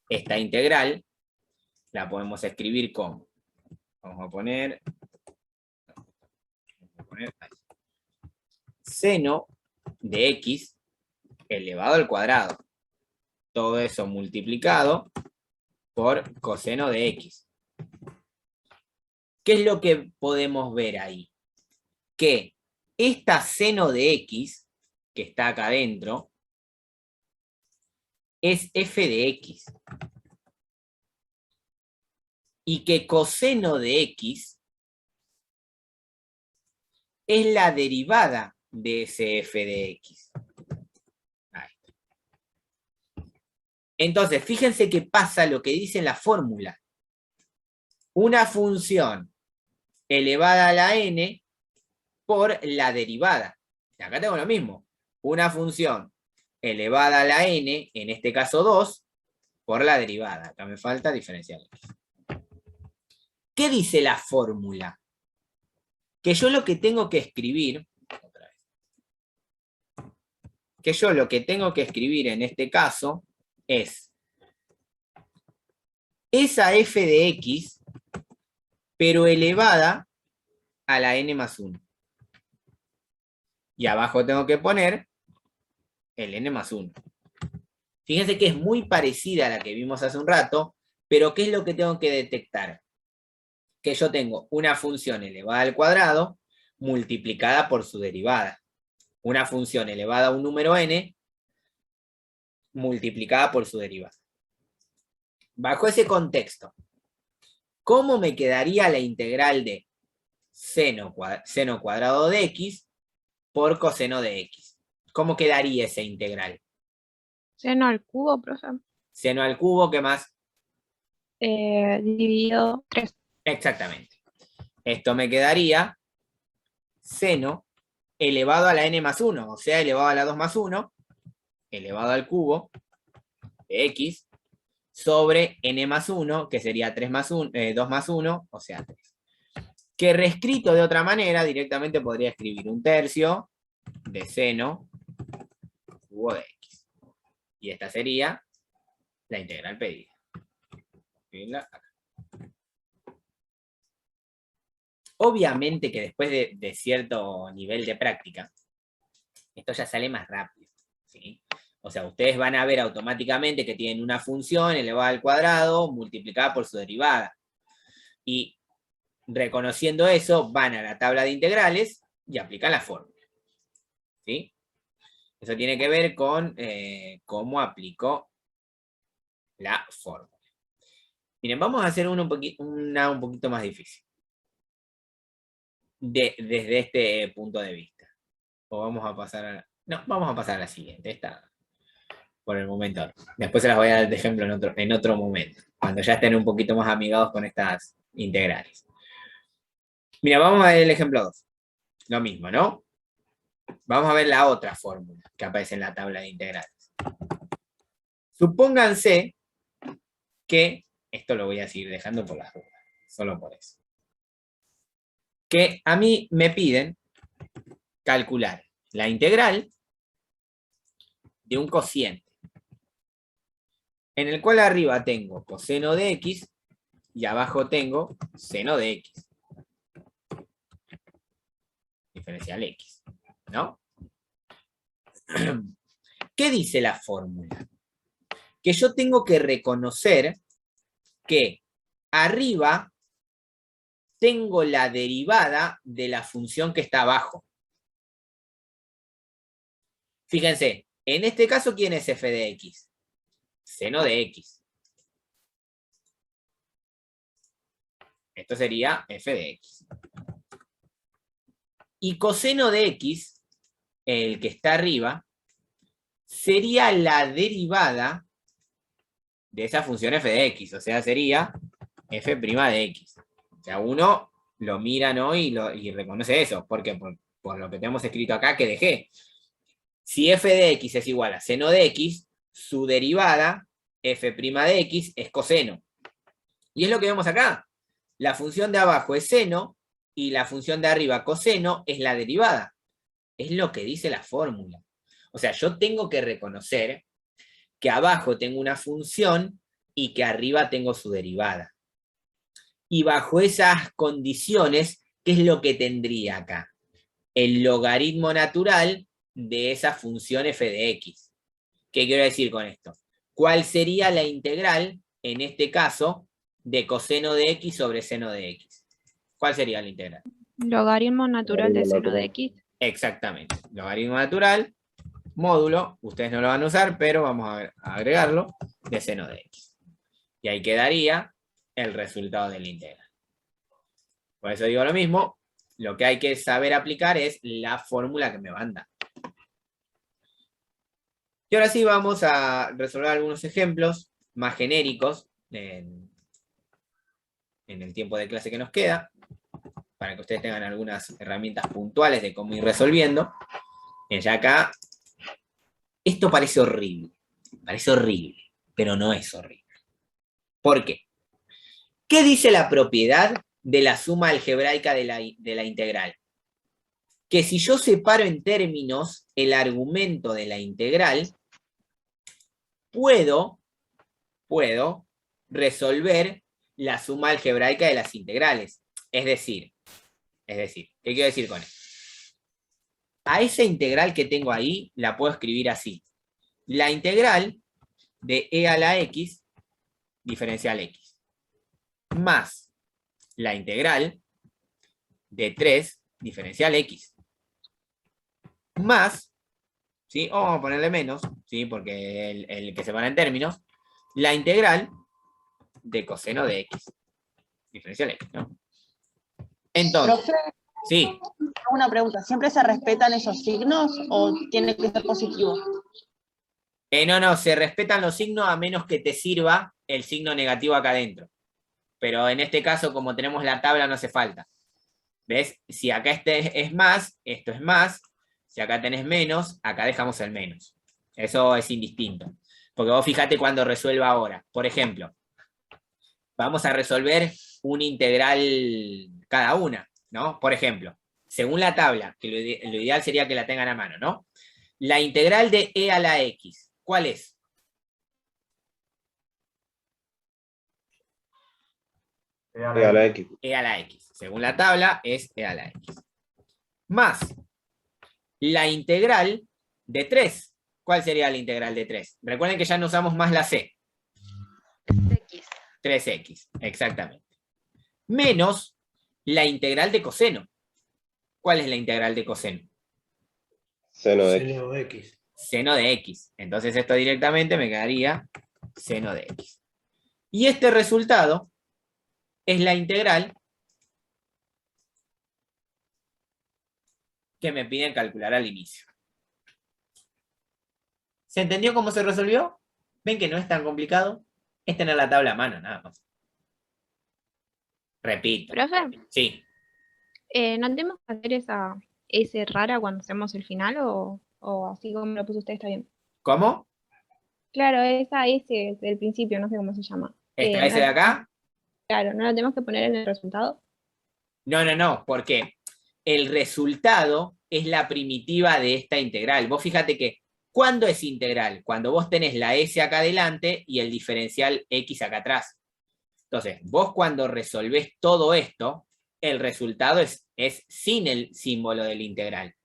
Esta integral la podemos escribir como, vamos a poner ahí, seno de x elevado al cuadrado. Todo eso multiplicado por coseno de x. ¿Qué es lo que podemos ver ahí? Que esta seno de x, que está acá adentro, es f de x. Y que coseno de x es la derivada de ese f de x. Ahí. Entonces, fíjense que pasa lo que dice en la fórmula. Una función elevada a la n por la derivada. Y acá tengo lo mismo. Una función elevada a la n, en este caso 2, por la derivada. Acá me falta diferencial. ¿Qué dice la fórmula? Que yo lo que tengo que escribir, otra vez, que yo lo que tengo que escribir en este caso es esa f de x, pero elevada a la n más 1. Y abajo tengo que poner el n más 1. Fíjense que es muy parecida a la que vimos hace un rato, pero ¿qué es lo que tengo que detectar? Que yo tengo una función elevada al cuadrado multiplicada por su derivada. Una función elevada a un número n multiplicada por su derivada. Bajo ese contexto, ¿cómo me quedaría la integral de seno cuadrado de x por coseno de x? ¿Cómo quedaría esa integral?
Seno al cubo, profe.
Seno al cubo, ¿qué más?
Dividido 3.
Exactamente. Esto me quedaría seno elevado a la n más 1, o sea, elevado a la 2 más 1, elevado al cubo de x, sobre n más 1, que sería 2 más 1, o sea 3. Que reescrito de otra manera, directamente podría escribir 1/3 de seno cubo de x. Y esta sería la integral pedida. Obviamente que después de cierto nivel de práctica, esto ya sale más rápido, ¿sí? O sea, ustedes van a ver automáticamente que tienen una función elevada al cuadrado multiplicada por su derivada. Y reconociendo eso, van a la tabla de integrales y aplican la fórmula, ¿sí? Eso tiene que ver con cómo aplicó la fórmula. Miren, vamos a hacer una un poquito más difícil. Desde este punto de vista. O vamos a pasar a... No, vamos a pasar a la siguiente. Esta, por el momento. Después se las voy a dar de ejemplo en otro momento. Cuando ya estén un poquito más amigados con estas integrales. Mira, vamos a ver el ejemplo 2. Lo mismo, ¿no? Vamos a ver la otra fórmula que aparece en la tabla de integrales. Supónganse que, esto lo voy a seguir dejando por las dudas, solo por eso, que a mí me piden calcular la integral de un cociente, en el cual arriba tengo coseno de x y abajo tengo seno de x. Diferencial x, ¿no? ¿Qué dice la fórmula? Que yo tengo que reconocer que arriba tengo la derivada de la función que está abajo. Fíjense, en este caso, ¿quién es f de x? Seno de x. Esto sería f de x. Y coseno de x, el que está arriba, sería la derivada de esa función f de x. O sea, sería f' de x. O sea, uno lo mira, ¿no? Y reconoce eso. ¿Por qué? Por lo que tenemos escrito acá que dejé. Si f de x es igual a seno de x, su derivada, f' de x, es coseno. Y es lo que vemos acá. La función de abajo es seno y la función de arriba, coseno, es la derivada. Es lo que dice la fórmula. O sea, yo tengo que reconocer que abajo tengo una función y que arriba tengo su derivada. Y bajo esas condiciones, ¿qué es lo que tendría acá? El logaritmo natural de esa función f de x. ¿Qué quiero decir con esto? ¿Cuál sería la integral, en este caso, de coseno de x sobre seno de x? ¿Cuál sería la integral?
Logaritmo natural de seno de x.
Exactamente. Logaritmo natural, módulo, ustedes no lo van a usar, pero vamos a agregarlo, de seno de x. Y ahí quedaría el resultado de la integral. Por eso digo lo mismo, lo que hay que saber aplicar es la fórmula que me van a dar. Y ahora sí vamos a resolver algunos ejemplos más genéricos en el tiempo de clase que nos queda, para que ustedes tengan algunas herramientas puntuales de cómo ir resolviendo. Ya acá, esto parece horrible, pero no es horrible. ¿Por qué? ¿Qué dice la propiedad de la suma algebraica de la integral? que si yo separo en términos el argumento de la integral, puedo resolver la suma algebraica de las integrales. Es decir, ¿qué quiero decir con esto? A esa integral que tengo ahí, la puedo escribir así. La integral de e a la x, diferencial x, más la integral de 3, diferencial x, más, ¿sí? O vamos a ponerle menos, ¿sí? Porque el que se van en términos, la integral de coseno de x, diferencial x, ¿no? Entonces,
Profe,
sí,
una pregunta, ¿siempre se respetan esos signos o tiene que ser positivo?
no, se respetan los signos a menos que te sirva el signo negativo acá adentro. Pero en este caso, como tenemos la tabla, no hace falta. ¿Ves? Si acá este es más, esto es más. Si acá tenés menos, acá dejamos el menos. Eso es indistinto. Porque vos fíjate cuando resuelva ahora. Por ejemplo, vamos a resolver una integral cada una, ¿no? Por ejemplo, según la tabla, que lo ideal sería que la tengan a mano, ¿no? La integral de e a la x, ¿cuál es?
E a la X.
E a la x. Según la tabla, es e a la x. Más la integral de 3. ¿Cuál sería la integral de 3? Recuerden que ya no usamos más la c. 3x, exactamente. Menos la integral de coseno. ¿Cuál es la integral de coseno?
Seno de X.
Seno de X.
Seno de x. Entonces esto directamente me quedaría seno de x. Y este resultado es la integral que me piden calcular al inicio. ¿Se entendió cómo se resolvió? ¿Ven que no es tan complicado? Es tener la tabla a mano, nada más. Repito.
Profe,
Sí.
¿no tenemos que hacer esa S rara cuando hacemos el final o así como lo puso usted está bien?
¿Cómo?
Claro, esa S del principio, no sé cómo se llama.
¿Esta S de acá?
Claro, ¿no la tenemos que poner en el resultado?
No, porque el resultado es la primitiva de esta integral. Vos fíjate que, ¿cuándo es integral? Cuando vos tenés la S acá adelante y el diferencial X acá atrás. Entonces, vos cuando resolvés todo esto, el resultado es sin el símbolo de la integral.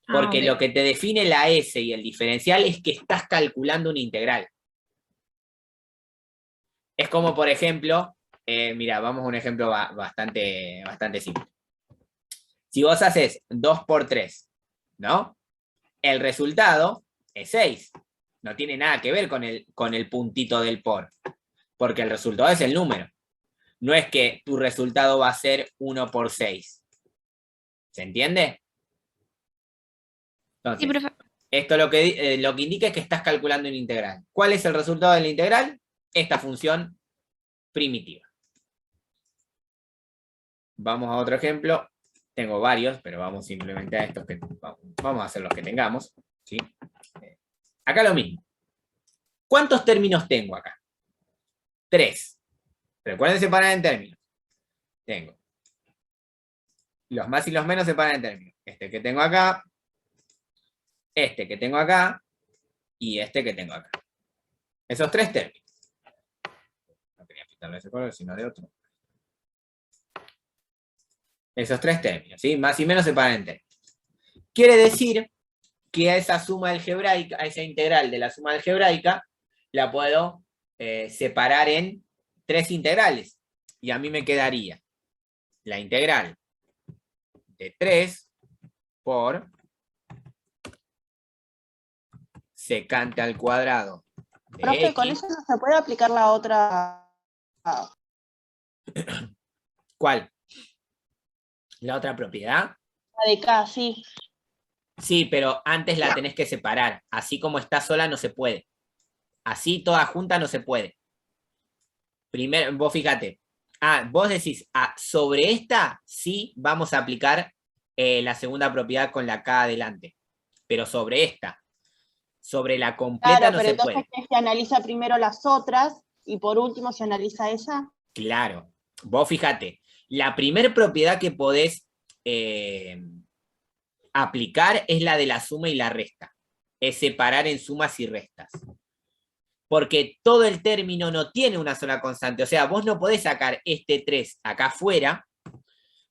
Porque
ok.
lo que te define la S y el diferencial es que estás calculando una integral. Es como, por ejemplo, mira, vamos a un ejemplo bastante simple. Si vos haces 2 por 3, ¿no? El resultado es 6. No tiene nada que ver con el puntito del por. Porque el resultado es el número. No es que tu resultado va a ser 1 por 6. ¿Se entiende? Entonces,
Sí, profe.
esto lo que indica es que estás calculando una integral. ¿Cuál es el resultado de la integral? Esta función primitiva. Vamos a otro ejemplo. Tengo varios, pero vamos simplemente a estos que vamos a hacer los que tengamos. ¿Sí? Acá lo mismo. ¿Cuántos términos tengo acá? 3. Recuerden separar en términos. Tengo los más y los menos separan en términos. Este que tengo acá, este que tengo acá, y este que tengo acá. Esos 3 términos. No quería pintarlo de ese color, sino de otro. Esos 3 términos, ¿sí? Más y menos separan en términos. Quiere decir que a esa suma algebraica, a esa integral de la suma algebraica, la puedo separar en 3 integrales. Y a mí me quedaría la integral de 3 por secante al cuadrado de
Profe,
X.
con eso no se puede aplicar la otra.
¿Cuál? ¿La otra propiedad?
La de K, sí.
Sí, pero antes la tenés que separar. Así como está sola no se puede. Así toda junta no se puede. Primero, vos fíjate. Vos decís, sobre esta sí vamos a aplicar la segunda propiedad con la K adelante. Pero sobre esta. Sobre la completa
Claro,
no
pero
se
entonces
puede.
se analiza primero las otras y por último se analiza esa.
Claro. Vos fíjate. La primer propiedad que podés aplicar es la de la suma y la resta. Es separar en sumas y restas. Porque todo el término no tiene una sola constante. O sea, vos no podés sacar este 3 acá afuera,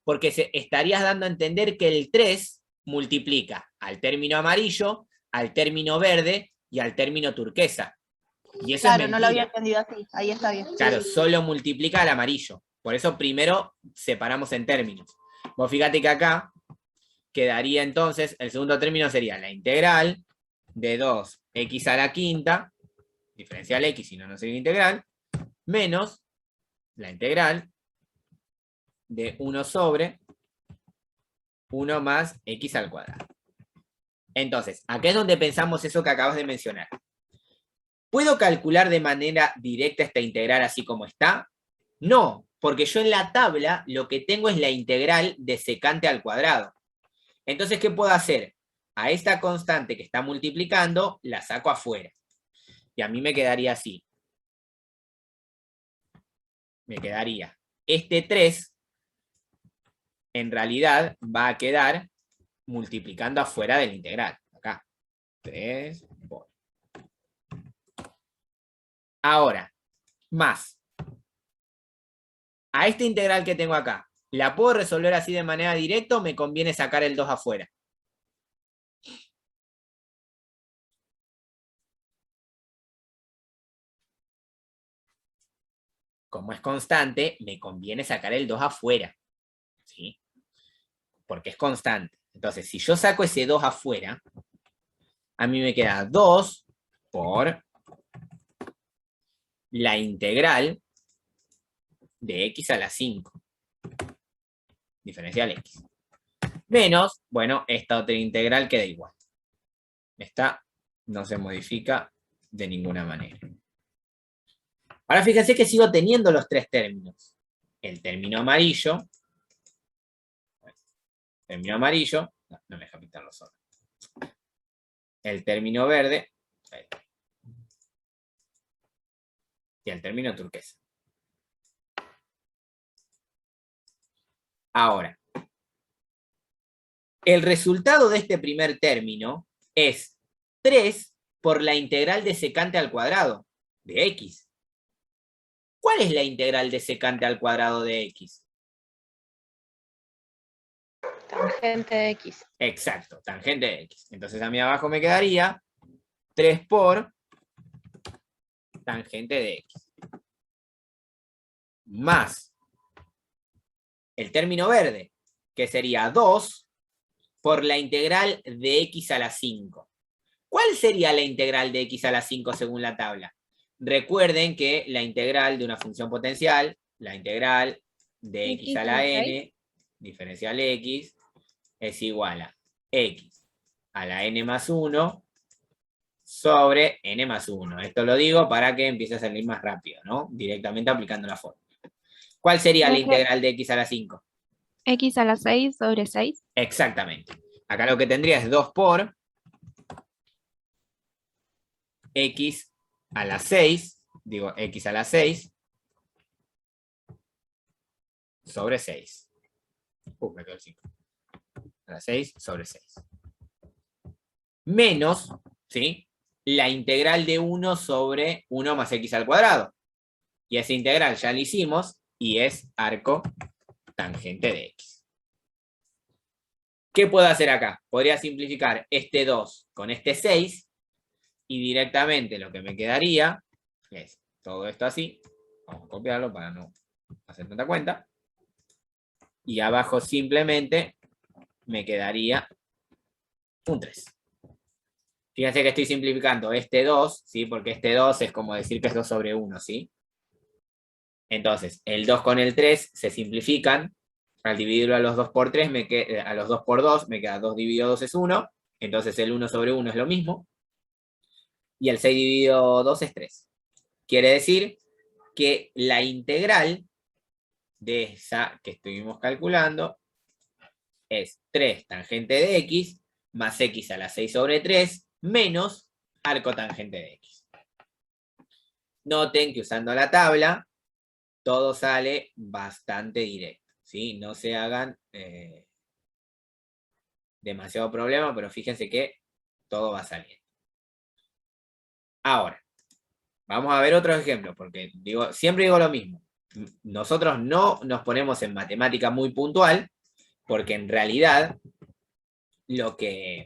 porque estarías dando a entender que el 3 multiplica al término amarillo, al término verde y al término turquesa. Y eso
Claro,
es
no lo había
mentira.
entendido así. Ahí está bien.
Claro, solo multiplica al amarillo. Por eso primero separamos en términos. Vos fíjate que acá quedaría entonces, el segundo término sería la integral de 2x a la quinta, diferencial x, si no, no sería integral, menos la integral de 1 sobre 1 más x al cuadrado. Entonces, acá es donde pensamos eso que acabas de mencionar. ¿Puedo calcular de manera directa esta integral así como está? No, porque yo en la tabla lo que tengo es la integral de secante al cuadrado. Entonces, ¿qué puedo hacer? A esta constante que está multiplicando, la saco afuera. Y a mí me quedaría así. Me quedaría este 3, en realidad va a quedar multiplicando afuera de la integral. Acá. 3 por. Ahora, más. A esta integral que tengo acá, ¿la puedo resolver así de manera directa o me conviene sacar el 2 afuera? Como es constante, me conviene sacar el 2 afuera. ¿Sí? Porque es constante. Entonces, si yo saco ese 2 afuera, a mí me queda 2 por la integral de x a la 5. Diferencial x. Menos, bueno, esta otra integral queda igual. Esta no se modifica de ninguna manera. Ahora fíjense que sigo teniendo los tres términos. El término amarillo. No me deja pintarlo solo. El término verde. Y el término turquesa. Ahora, el resultado de este primer término es 3 por la integral de secante al cuadrado de x. ¿Cuál es la integral de secante al cuadrado de x?
Tangente de x.
Exacto, tangente de x. Entonces a mí abajo me quedaría 3 por tangente de x. Más el término verde, que sería 2 por la integral de x a la 5. ¿Cuál sería la integral de x a la 5 según la tabla? Recuerden que la integral de una función potencial, la integral de x a la n, diferencial x, es igual a x a la n más 1 sobre n más 1. Esto lo digo para que empiece a salir más rápido, ¿no? Directamente aplicando la fórmula. ¿Cuál sería la integral de x a la 5?
X a la 6 sobre 6.
Exactamente. Acá lo que tendría es 2 por x a la 6, digo x a la 6, sobre 6. Me quedó el 5. A la 6 sobre 6. Menos, ¿sí? La integral de 1 sobre 1 más x al cuadrado. Y esa integral ya la hicimos y es arco tangente de x. ¿Qué puedo hacer acá? Podría simplificar este 2 con este 6 y directamente lo que me quedaría es todo esto así. Vamos a copiarlo para no hacer tanta cuenta. Y abajo simplemente me quedaría un 3. Fíjense que estoy simplificando este 2, ¿sí? Porque este 2 es como decir que es 2 sobre 1, ¿sí? Entonces, el 2 con el 3 se simplifican. Al dividirlo a los 2 por 3, a los 2 por 2, me queda 2 dividido 2 es 1. Entonces el 1 sobre 1 es lo mismo. Y el 6 dividido 2 es 3. Quiere decir que la integral de esa que estuvimos calculando es 3 tangente de x más x a la 6 sobre 3 menos arco tangente de x. Noten que usando la tabla todo sale bastante directo, ¿sí? No se hagan demasiado problema, pero fíjense que todo va a salir. Ahora, vamos a ver otros ejemplos, porque siempre digo lo mismo. Nosotros no nos ponemos en matemática muy puntual, porque en realidad lo que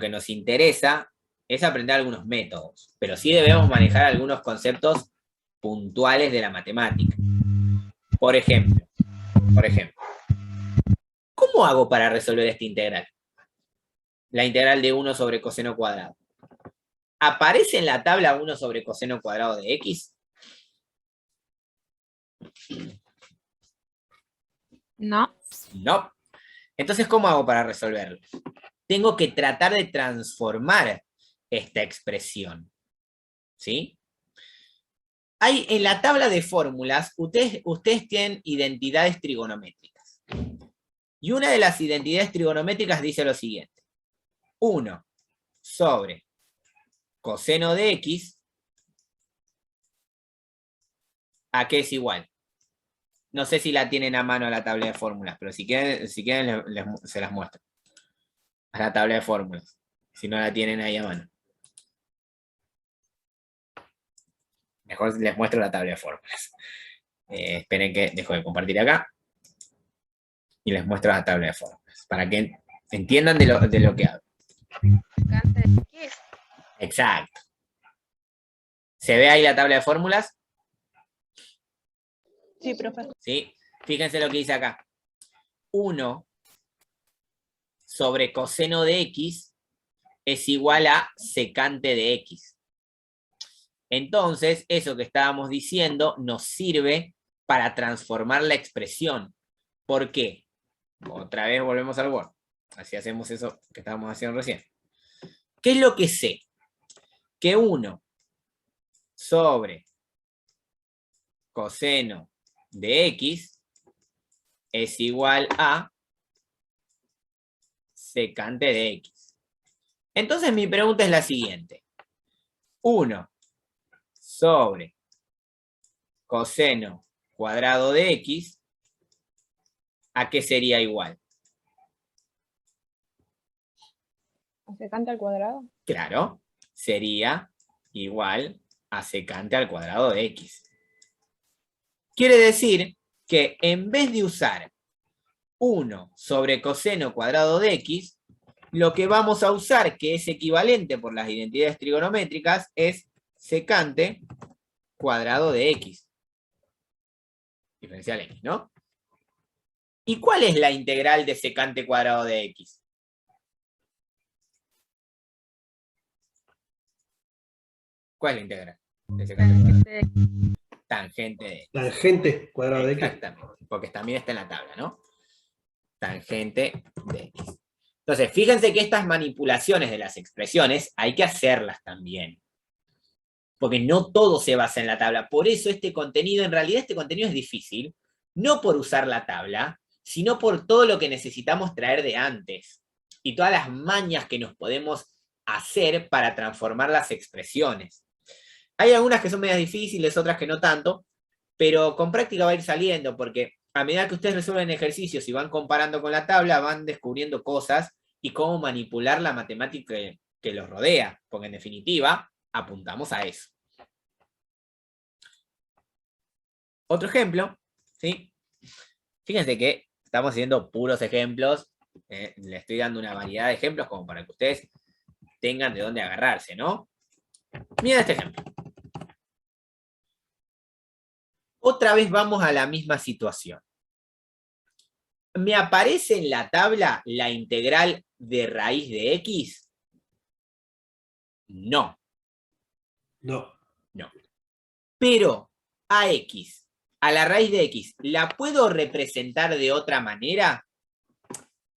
nos interesa es aprender algunos métodos, pero sí debemos manejar algunos conceptos puntuales de la matemática. Por ejemplo, ¿cómo hago para resolver esta integral? La integral de 1 sobre coseno cuadrado. ¿Aparece en la tabla 1 sobre coseno cuadrado de x?
No.
No. Entonces, ¿cómo hago para resolverlo? Tengo que tratar de transformar esta expresión. ¿Sí? Hay en la tabla de fórmulas, ustedes tienen identidades trigonométricas. Y una de las identidades trigonométricas dice lo siguiente. 1 sobre coseno de x, ¿a qué es igual? No sé si la tienen a mano la tabla de fórmulas, pero si quieren se las muestro. A la tabla de fórmulas, si no la tienen ahí a mano. Mejor les muestro la tabla de fórmulas. Esperen que dejo de compartir acá. Y les muestro la tabla de fórmulas. Para que entiendan de lo que hablo.
Secante de X.
Exacto. ¿Se ve ahí la tabla de fórmulas?
Sí, profe.
¿Sí? Fíjense lo que dice acá. 1 sobre coseno de x es igual a secante de x. Entonces, eso que estábamos diciendo nos sirve para transformar la expresión. ¿Por qué? Otra vez volvemos al Word. Así hacemos eso que estábamos haciendo recién. ¿Qué es lo que sé? Que 1 sobre coseno de x es igual a secante de x. Entonces mi pregunta es la siguiente. 1 sobre coseno cuadrado de x, ¿a qué sería igual?
¿A secante al cuadrado?
Claro, sería igual a secante al cuadrado de x. Quiere decir que en vez de usar 1 sobre coseno cuadrado de x, lo que vamos a usar, que es equivalente por las identidades trigonométricas, es secante cuadrado de x. Diferencial x, ¿no? ¿Y cuál es la integral de secante cuadrado de x? ¿Cuál es la integral de secante cuadrado? Tangente de x.
Tangente cuadrado de x.
Exactamente, porque también está en la tabla, ¿no? Tangente de x. Entonces, fíjense que estas manipulaciones de las expresiones hay que hacerlas también. Porque no todo se basa en la tabla. Por eso este contenido, en realidad este contenido es difícil, no por usar la tabla, sino por todo lo que necesitamos traer de antes. Y todas las mañas que nos podemos hacer para transformar las expresiones. Hay algunas que son medias difíciles, otras que no tanto, pero con práctica va a ir saliendo, porque a medida que ustedes resuelven ejercicios y van comparando con la tabla, van descubriendo cosas y cómo manipular la matemática que los rodea, porque en definitiva, apuntamos a eso. Otro ejemplo, ¿sí? Fíjense que estamos haciendo puros ejemplos, le estoy dando una variedad de ejemplos como para que ustedes tengan de dónde agarrarse, ¿no? Miren este ejemplo. Otra vez vamos a la misma situación. ¿Me aparece en la tabla la integral de raíz de x? No.
No.
No. Pero a x, a la raíz de x, ¿la puedo representar de otra manera?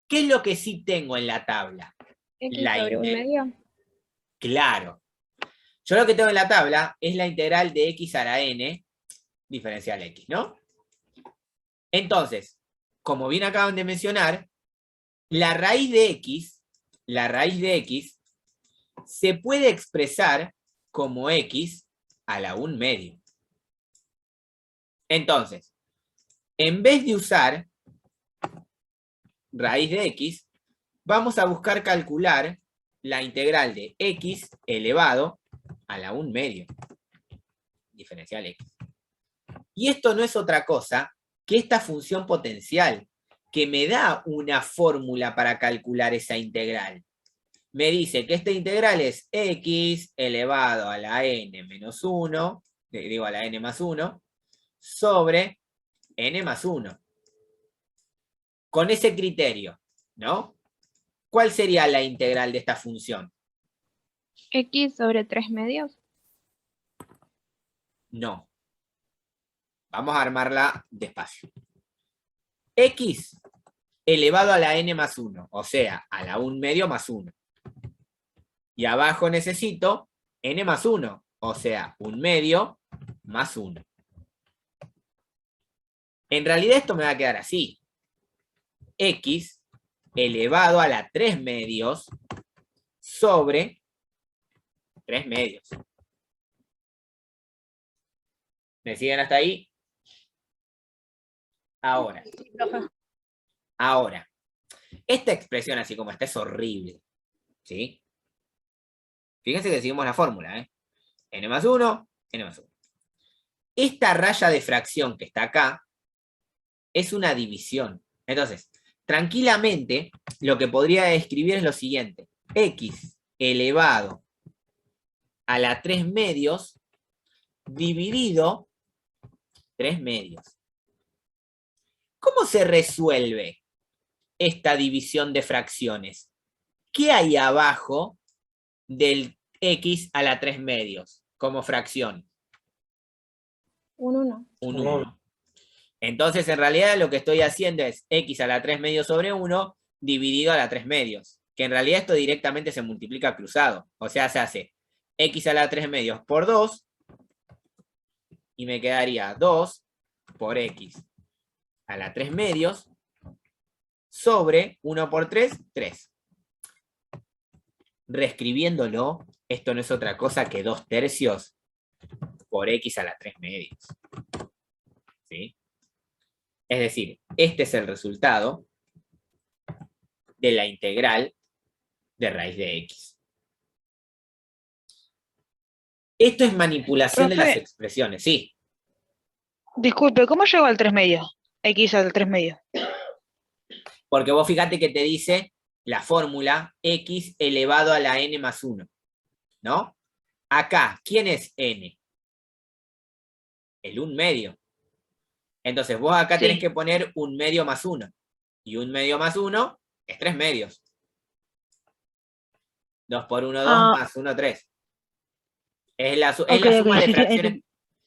¿Qué es lo que sí tengo en la tabla?
¿X sobre un medio?
Claro. Yo lo que tengo en la tabla es la integral de x a la n diferencial x, ¿no? Entonces, como bien acaban de mencionar, la raíz de x se puede expresar como x a la 1 medio. Entonces, en vez de usar raíz de x, vamos a buscar calcular la integral de x elevado a la 1 medio. Diferencial x. Y esto no es otra cosa que esta función potencial, que me da una fórmula para calcular esa integral. Me dice que esta integral es x elevado a la n menos 1, digo a la n más 1, sobre n más 1. Con ese criterio, ¿no? ¿Cuál sería la integral de esta función?
X sobre 3 medios.
No. Vamos a armarla despacio. X elevado a la n más 1, o sea, a la 1 medio más 1. Y abajo necesito n más 1, o sea, 1 medio más 1. En realidad esto me va a quedar así. X elevado a la 3 medios sobre 3 medios. ¿Me siguen hasta ahí? Ahora, esta expresión así como está es horrible, ¿sí? Fíjense que seguimos la fórmula, ¿eh? N más 1, N más 1. Esta raya de fracción que está acá es una división. Entonces, tranquilamente, lo que podría escribir es lo siguiente. X elevado a la 3 medios dividido 3 medios. ¿Cómo se resuelve esta división de fracciones? ¿Qué hay abajo del x a la 3 medios como fracción?
Un 1.
Un 1. Entonces, en realidad, lo que estoy haciendo es x a la 3 medios sobre 1 dividido a la 3 medios. Que en realidad esto directamente se multiplica cruzado. O sea, se hace x a la 3 medios por 2 y me quedaría 2 por x a la 3 medios sobre 1 por 3, 3. Reescribiéndolo, esto no es otra cosa que 2 tercios por x a la 3 medios. ¿Sí? Es decir, este es el resultado de la integral de raíz de x. Esto es manipulación de las expresiones, sí.
Disculpe, ¿cómo llegó al 3 medios? X al 3 medios.
Porque vos fíjate que te dice la fórmula x elevado a la n más 1. ¿No? Acá, ¿quién es n? El 1 medio. Entonces vos acá tenés que poner 1 medio más 1. Y 1 medio más 1 es 3 medios. 2 por 1, 2, más 1, 3. Es la suma de fracciones.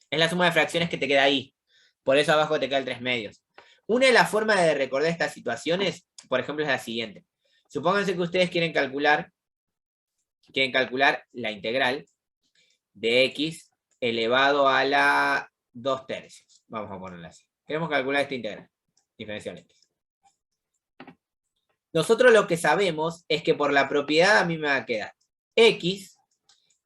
Es la suma de fracciones que te queda ahí. Por eso abajo te queda el 3 medios. Una de las formas de recordar estas situaciones, por ejemplo, es la siguiente. Supónganse que ustedes quieren calcular la integral de x elevado a la 2 tercios. Vamos a ponerla así. Queremos calcular esta integral. Diferencial x. Nosotros lo que sabemos es que por la propiedad a mí me va a quedar x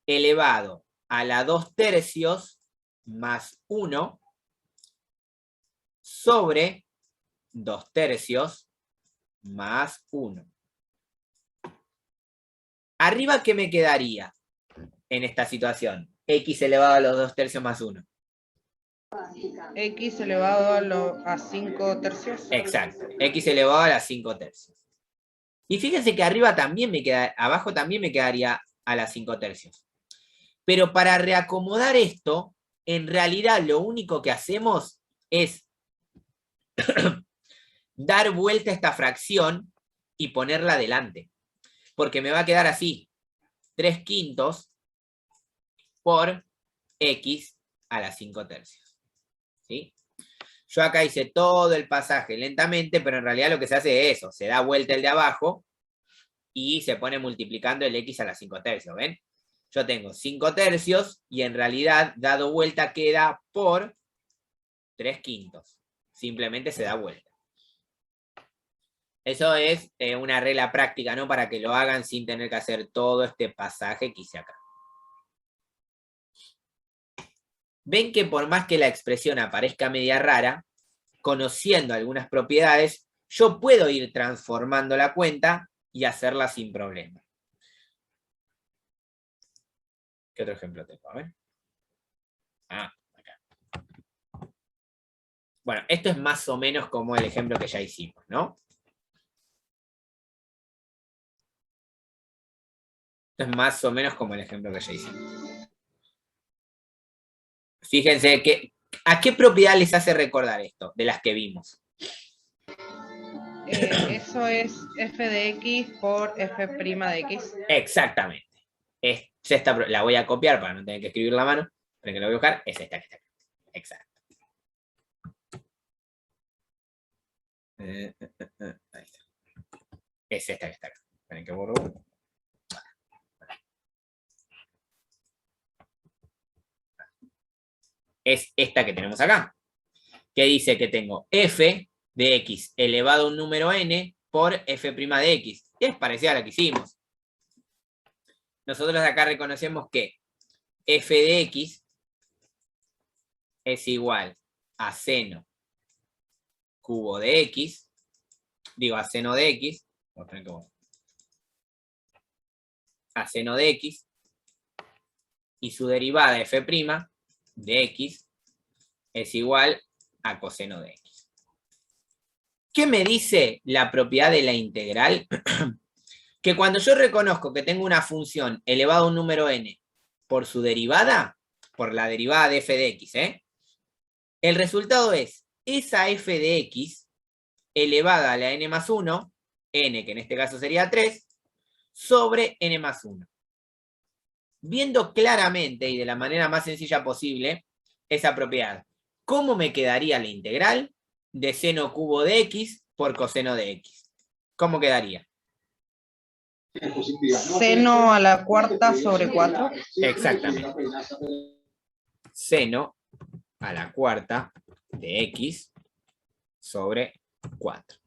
elevado a la 2 tercios más 1 sobre 2 tercios más 1. Arriba, ¿qué me quedaría en esta situación? X elevado a los 2 tercios más 1.
X elevado a 5 tercios.
Exacto. X elevado a las 5 tercios. Y fíjense que arriba también me queda, abajo también me quedaría a las 5 tercios. Pero para reacomodar esto, en realidad lo único que hacemos es dar vuelta a esta fracción y ponerla adelante. Porque me va a quedar así. 3 quintos por x a las 5 tercios. ¿Sí? Yo acá hice todo el pasaje lentamente, pero en realidad lo que se hace es eso. Se da vuelta el de abajo y se pone multiplicando el x a las 5 tercios. ¿Ven? Yo tengo 5 tercios y en realidad, dado vuelta, queda por 3 quintos. Simplemente se da vuelta. Eso es una regla práctica, ¿no? Para que lo hagan sin tener que hacer todo este pasaje que hice acá. Ven que por más que la expresión aparezca media rara, conociendo algunas propiedades, yo puedo ir transformando la cuenta y hacerla sin problema. ¿Qué otro ejemplo tengo? A ver. Ah, acá. Bueno, esto es más o menos como el ejemplo que ya hicimos, ¿no? Esto es más o menos como el ejemplo que ya hicimos. Fíjense que, ¿a qué propiedad les hace recordar esto? De las que vimos.
Eso es f de x por f' de x.
Exactamente. Es esta, la voy a copiar para no tener que escribir la mano. Pero que la voy a buscar, es esta que está acá. Exacto. Ahí está. Es esta que está acá. Esperen que borro. Es esta que tenemos acá. Que dice que tengo f de x elevado a un número n por f' de x. Y es parecida a la que hicimos. Nosotros acá reconocemos que f de x es igual a seno cubo de x, digo a seno de x, a seno de x, y su derivada f' de x es igual a coseno de x. ¿Qué me dice la propiedad de la integral? Que cuando yo reconozco que tengo una función elevada a un número n por su derivada, por la derivada de f de x, el resultado es esa f de x elevada a la n más 1, n que en este caso sería 3, sobre n más 1. Viendo claramente y de la manera más sencilla posible esa propiedad, ¿cómo me quedaría la integral de seno cubo de x por coseno de x? ¿Cómo quedaría?
Seno a la cuarta sobre 4.
Exactamente. Seno a la cuarta de x sobre 4.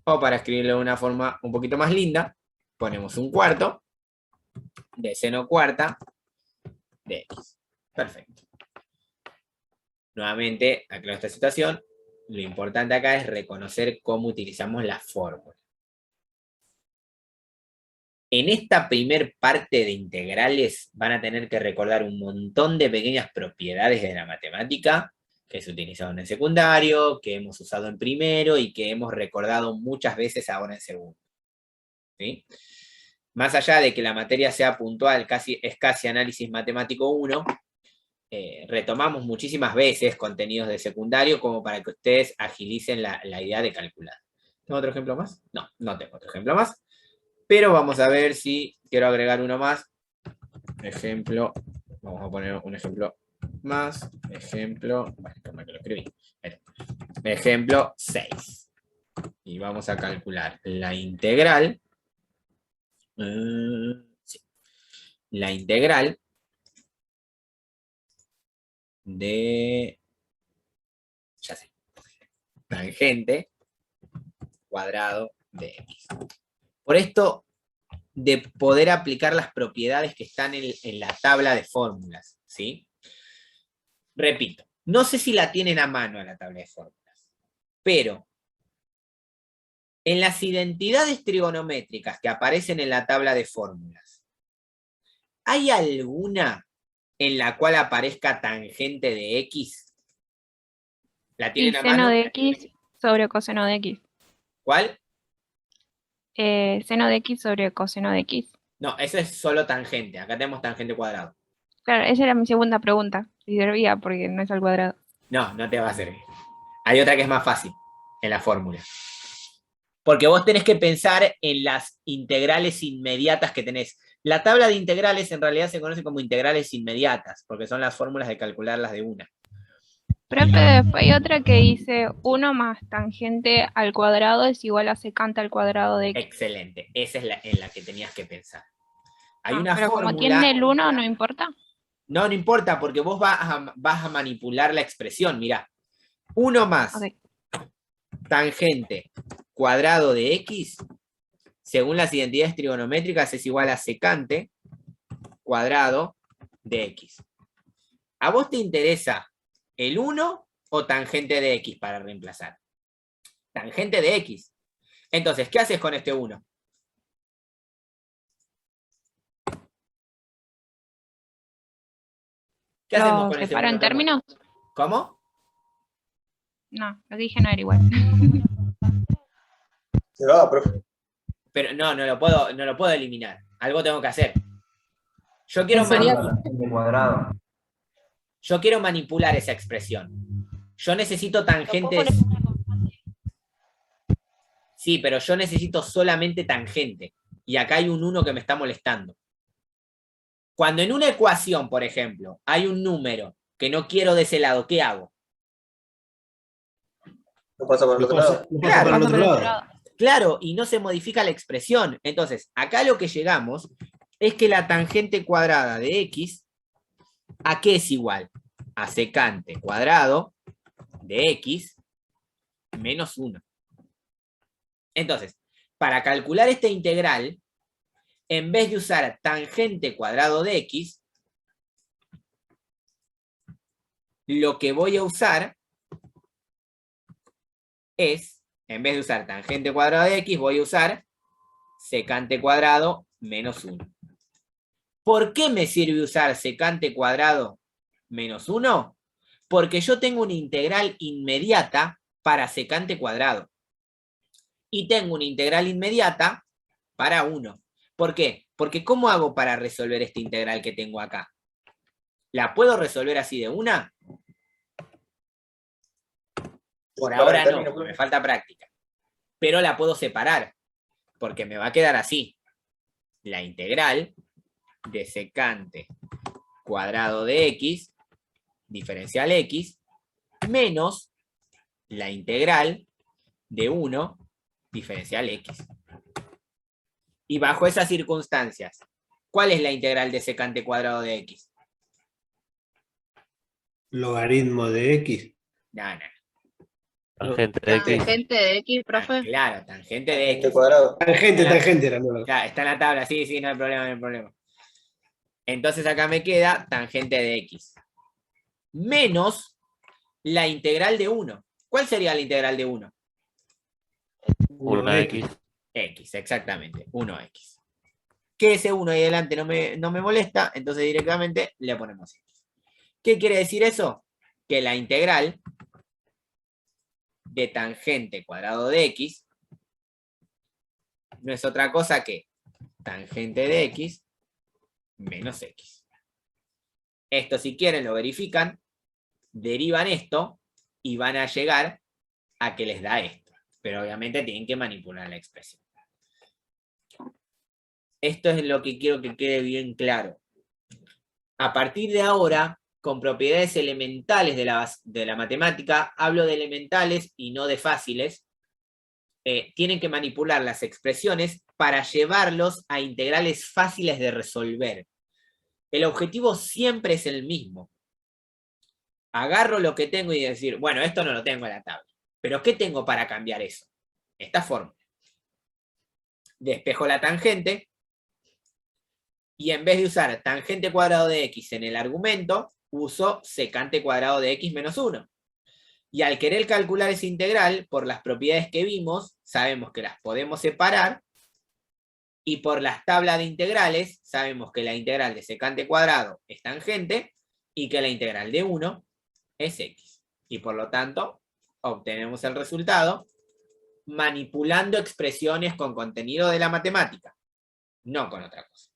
O para escribirlo de una forma un poquito más linda, ponemos un cuarto de seno cuarta de x. Perfecto. Nuevamente, aclaro esta situación. Lo importante acá es reconocer cómo utilizamos la fórmula. En esta primer parte de integrales van a tener que recordar un montón de pequeñas propiedades de la matemática que se utilizaron en secundario, que hemos usado en primero y que hemos recordado muchas veces ahora en segundo. ¿Sí? Más allá de que la materia sea puntual, es casi análisis matemático 1, retomamos muchísimas veces contenidos de secundario como para que ustedes agilicen la idea de calcular. ¿Tengo otro ejemplo más? No, no tengo otro ejemplo más. Pero vamos a ver si quiero agregar uno más. Ejemplo, vamos a poner un ejemplo más. Ejemplo, bueno, como que lo escribí. Ejemplo 6. Y vamos a calcular la integral. Sí, la integral de, ya sé, tangente cuadrado de x. Por esto, de poder aplicar las propiedades que están en la tabla de fórmulas, ¿sí? Repito, no sé si la tienen a mano en la tabla de fórmulas, pero en las identidades trigonométricas que aparecen en la tabla de fórmulas, ¿hay alguna en la cual aparezca tangente de x? ¿La tienen a mano?
Seno de x sobre coseno de x.
¿Cuál?
Seno de x sobre coseno de x.
No, eso es solo tangente. Acá tenemos tangente cuadrado.
Claro, esa era mi segunda pregunta. Si servía porque no es al cuadrado.
No, no te va a servir. Hay otra que es más fácil en la fórmula. Porque vos tenés que pensar en las integrales inmediatas que tenés. La tabla de integrales en realidad se conoce como integrales inmediatas, porque son las fórmulas de calcularlas de una.
Profe, después hay otra que dice 1 más tangente al cuadrado es igual a secante al cuadrado de x.
Excelente, esa es en la que tenías que pensar. Hay una
pero
fórmula...
como tiene el 1, ¿no importa?
No, no importa, porque vos vas a manipular la expresión. Mirá, 1 más tangente cuadrado de x, según las identidades trigonométricas, es igual a secante cuadrado de x. ¿A vos te interesa el 1 o tangente de x para reemplazar? Tangente de x. Entonces, ¿qué haces con este 1? ¿Qué hacemos
¿Lo
con ese
separo
1?
en términos?
¿Cómo?
No, lo que dije no era igual.
Se va, profe.
Pero no lo puedo eliminar. Algo tengo que hacer. Yo quiero, yo quiero manipular esa expresión. Yo necesito tangentes. Sí, pero yo necesito solamente tangente. Y acá hay un 1 que me está molestando. Cuando en una ecuación, por ejemplo, hay un número que no quiero de ese lado, ¿qué hago?
No pasa por el otro lado.
Lo pasa
Claro,
para el
Pasa
otro
por otro
lado.
lado.
Claro, y no se modifica la expresión. Entonces, acá lo que llegamos es que la tangente cuadrada de x, ¿a qué es igual? A secante cuadrado de x menos 1. Entonces, para calcular esta integral, en vez de usar tangente cuadrado de x, lo que voy a usar es, en vez de usar tangente cuadrado de x, voy a usar secante cuadrado menos 1. ¿Por qué me sirve usar secante cuadrado menos 1? Porque yo tengo una integral inmediata para secante cuadrado. Y tengo una integral inmediata para 1. ¿Por qué? Porque ¿cómo hago para resolver esta integral que tengo acá? ¿La puedo resolver así de una? Por ahora no, porque me falta práctica. Pero la puedo separar, porque me va a quedar así. La integral de secante cuadrado de x, diferencial x, menos la integral de 1, diferencial x. Y bajo esas circunstancias, ¿cuál es la integral de secante cuadrado de x?
Logaritmo de X.
No.
Tangente de X.
Tangente de X, profe.
Claro, tangente de x.
Cuadrado.
Tangente era, ¿no?
Claro, está en la tabla, sí, no hay problema. Entonces acá me queda tangente de x. Menos la integral de 1. ¿Cuál sería la integral de 1?
1x.
X, exactamente, 1x. Que ese 1 ahí adelante no me molesta, entonces directamente le ponemos x. ¿Qué quiere decir eso? Que la integral de tangente cuadrado de x no es otra cosa que tangente de x menos x. Esto, si quieren, lo verifican, derivan esto y van a llegar a que les da esto. Pero obviamente tienen que manipular la expresión. Esto es lo que quiero que quede bien claro. A partir de ahora, con propiedades elementales de la matemática, hablo de elementales y no de fáciles, tienen que manipular las expresiones para llevarlos a integrales fáciles de resolver. El objetivo siempre es el mismo. Agarro lo que tengo y decir, bueno, esto no lo tengo en la tabla, pero ¿qué tengo para cambiar eso? Esta fórmula. Despejo la tangente, y en vez de usar tangente cuadrado de x en el argumento, uso secante cuadrado de x menos 1. Y al querer calcular esa integral, por las propiedades que vimos, sabemos que las podemos separar, y por las tablas de integrales, sabemos que la integral de secante cuadrado es tangente, y que la integral de 1 es x. Y por lo tanto, obtenemos el resultado manipulando expresiones con contenido de la matemática, no con otra cosa.